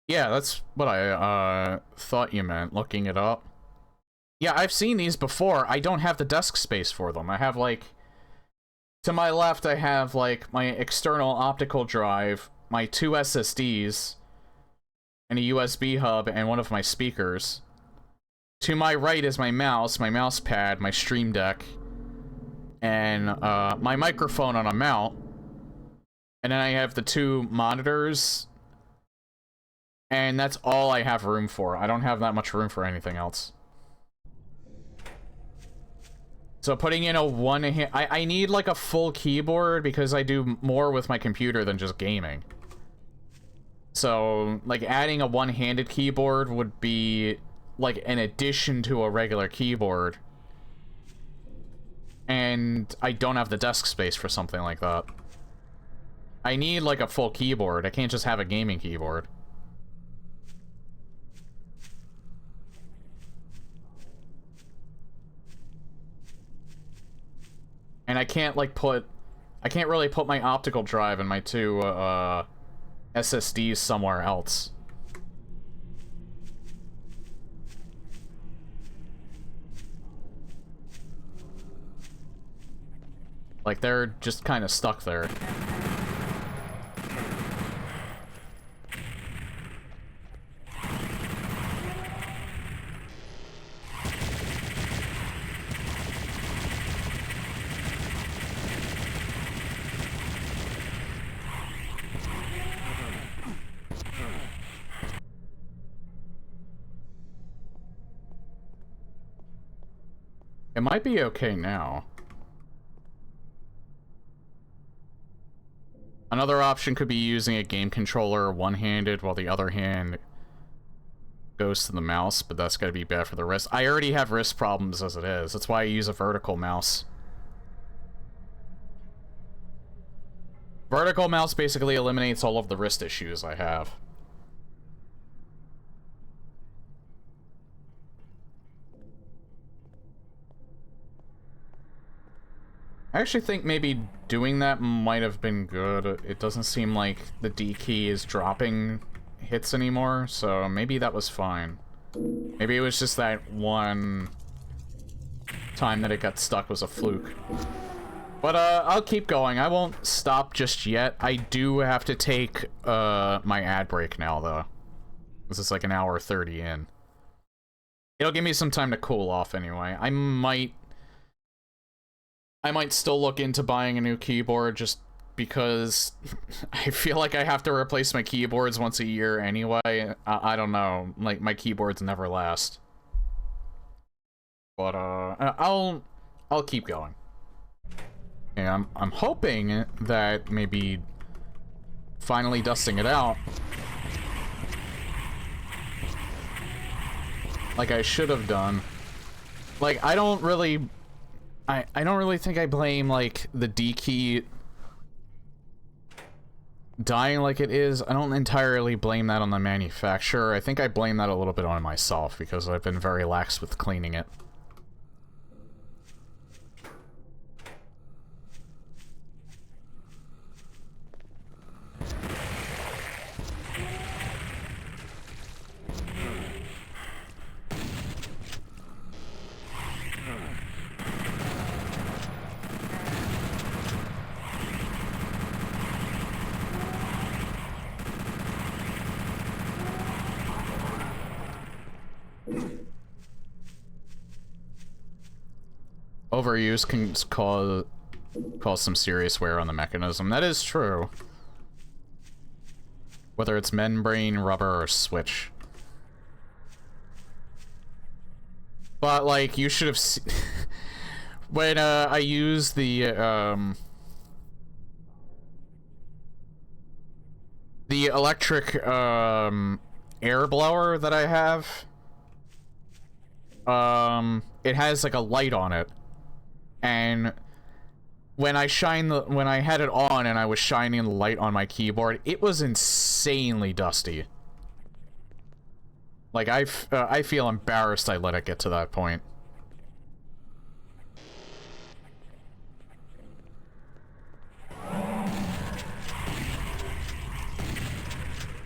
Yeah, that's what I thought you meant, looking it up. Yeah, I've seen these before. I don't have the desk space for them. I have, like... To my left, I have, like, my external optical drive, my 2 SSDs, and a USB hub, and one of my speakers. To my right is my mouse pad, my Stream Deck, and my microphone on a mount. And then I have the 2 monitors, and that's all I have room for. I don't have that much room for anything else. So putting in a one-hand... I need like a full keyboard because I do more with my computer than just gaming. So, like, adding a one-handed keyboard would be... like an addition to a regular keyboard, and I don't have the desk space for something like that. I need like a full keyboard. I can't just have a gaming keyboard. And I can't like I can't really put my optical drive and my 2 SSDs somewhere else. Like, they're just kind of stuck there. It might be okay now. Another option could be using a game controller one-handed while the other hand goes to the mouse, but that's gotta be bad for the wrist. I already have wrist problems as it is. That's why I use a vertical mouse. Vertical mouse basically eliminates all of the wrist issues I have. I actually think maybe doing that might have been good. It doesn't seem like the D key is dropping hits anymore, so maybe that was fine. Maybe it was just that one time that it got stuck was a fluke. But I'll keep going. I won't stop just yet. I do have to take my ad break now, though. This is like an hour 30 in. It'll give me some time to cool off anyway. I might still look into buying a new keyboard just because I feel like I have to replace my keyboards once a year anyway. I don't know, like my keyboards never last. But I'll keep going. And I'm hoping that maybe finally dusting it out, like I should have done. Like, I don't really think I blame, like, the D key dying like it is. I don't entirely blame that on the manufacturer. I think I blame that a little bit on myself because I've been very lax with cleaning it. Overuse can cause some serious wear on the mechanism. That is true. Whether it's membrane, rubber, or switch. But, like, you should have when, I use the electric, air blower that I have, it has, like, a light on it. And when I had it on and I was shining the light on my keyboard, it was insanely dusty. Like, I feel embarrassed I let it get to that point.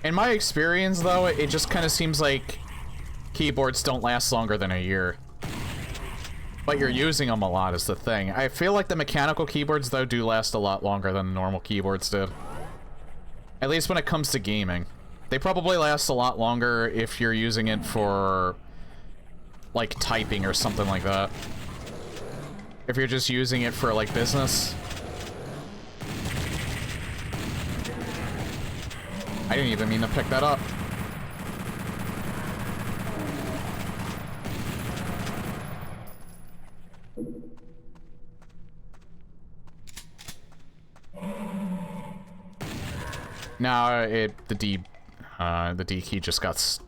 In my experience, though, it just kind of seems like keyboards don't last longer than a year. But you're using them a lot is the thing. I feel like the mechanical keyboards, though, do last a lot longer than the normal keyboards did. At least when it comes to gaming. They probably last a lot longer if you're using it for, like, typing or something like that. If you're just using it for, like, business. I didn't even mean to pick that up. No, the D key just got, it's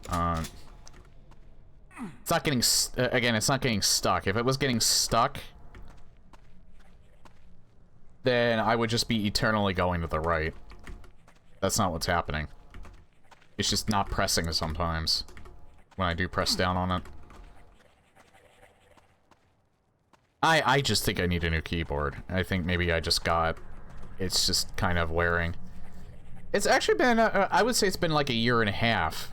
not getting, again, it's not getting stuck. If it was getting stuck, then I would just be eternally going to the right. That's not what's happening. It's just not pressing sometimes when I do press down on it. I just think I need a new keyboard. I think maybe I just got... It's just kind of wearing. It's actually been, I would say it's been like a year and a half.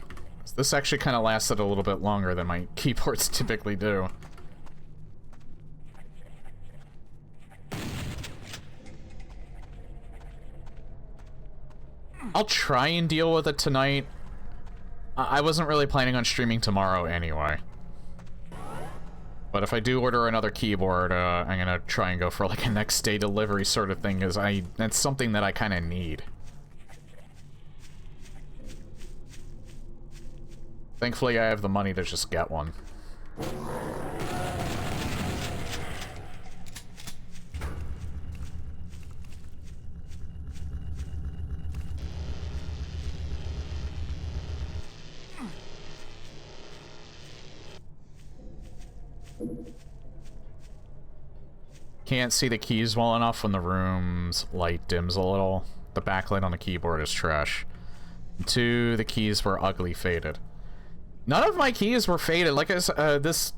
This actually kind of lasted a little bit longer than my keyboards typically do. I'll try and deal with it tonight. I wasn't really planning on streaming tomorrow anyway. But if I do order another keyboard, I'm gonna try and go for like a next day delivery sort of thing, because that's something that I kind of need. Thankfully, I have the money to just get one. Can't see the keys well enough when the room's light dims a little. The backlight on the keyboard is trash. 2, the keys were ugly faded. None of my keys were faded. Like I said, this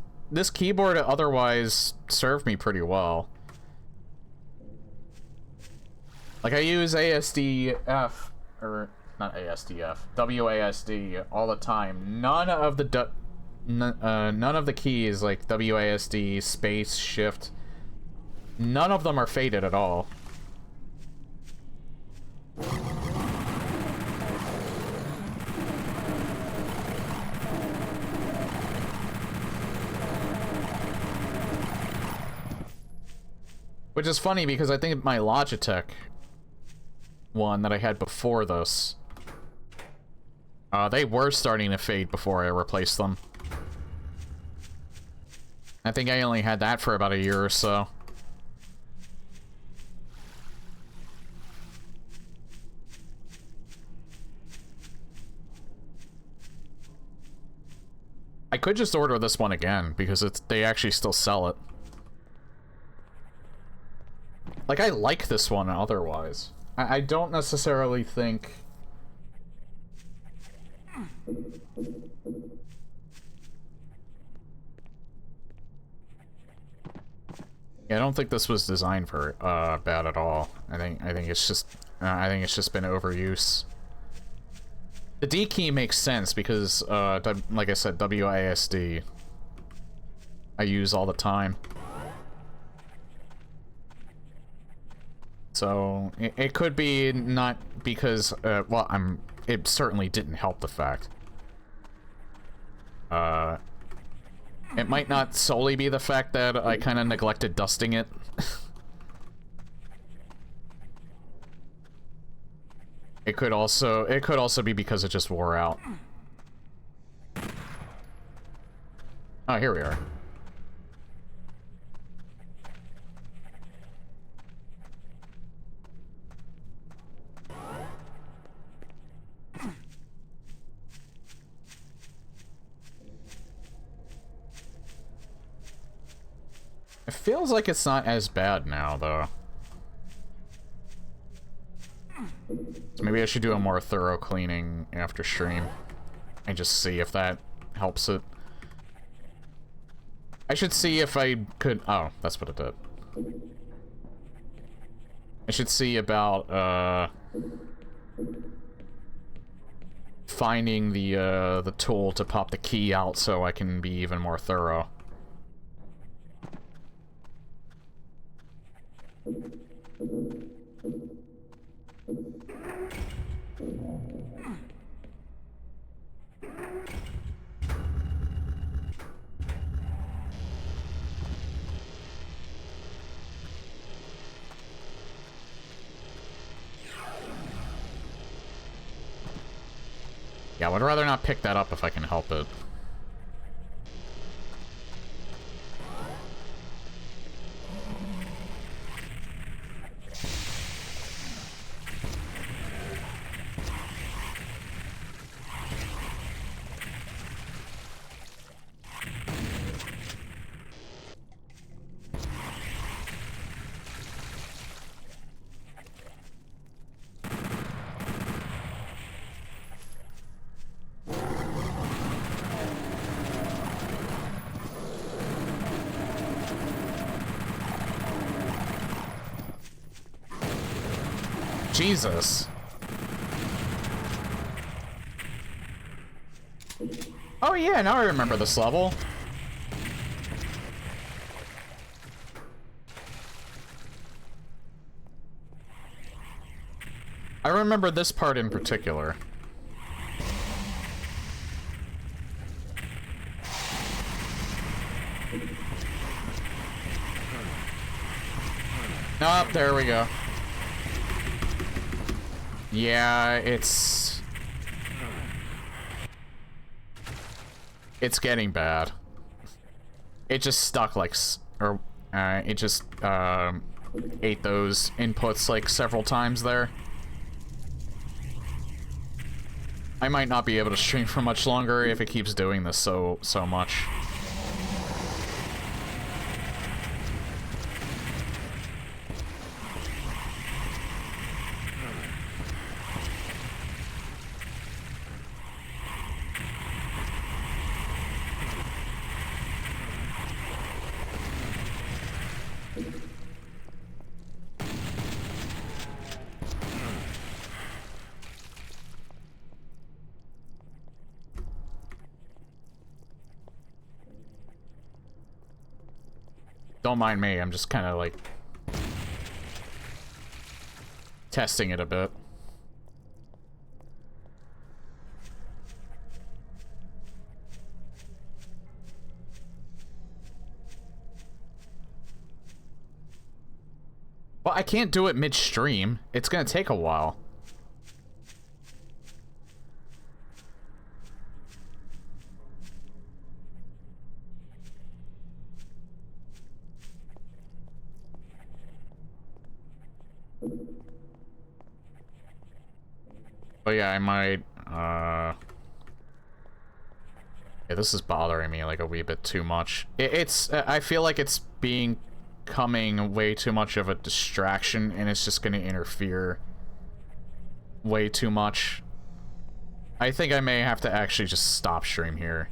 keyboard otherwise served me pretty well. Like, I use ASDF, or not ASDF, WASD all the time. None of the keys, like WASD, space, shift, none of them are faded at all. Which is funny because I think my Logitech one that I had before this, they were starting to fade before I replaced them. I think I only had that for about a year or so. I could just order this one again because they actually still sell it. Like, I like this one otherwise. I don't necessarily think... Yeah, I don't think this was designed for bad at all. I think it's just been overuse. The D key makes sense because like I said, WASD I use all the time. So it could be not because well, it certainly didn't help the fact. It might not solely be the fact that I kind of neglected dusting it. It could also be because it just wore out. Oh, here we are. It feels like it's not as bad now, though. So maybe I should do a more thorough cleaning after stream and just see if that helps it. I should see if I could... Oh, that's what it did. I should see about, finding the tool to pop the key out so I can be even more thorough. Yeah, I would rather not pick that up if I can help it. Jesus. Oh yeah, now I remember this level. I remember this part in particular. Oh, there we go. Yeah, it's getting bad. It just stuck like, it just ate those inputs like several times there. I might not be able to stream for much longer if it keeps doing this so much. Don't mind me, I'm just kind of like testing it a bit. Well, I can't do it mid-stream. It's gonna take a while. But yeah, I might, yeah, this is bothering me like a wee bit too much. I feel like it's becoming way too much of a distraction, and it's just gonna interfere way too much. I think I may have to actually just stop stream here.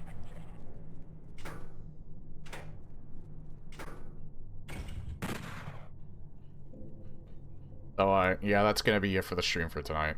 So, yeah, that's gonna be it for the stream for tonight.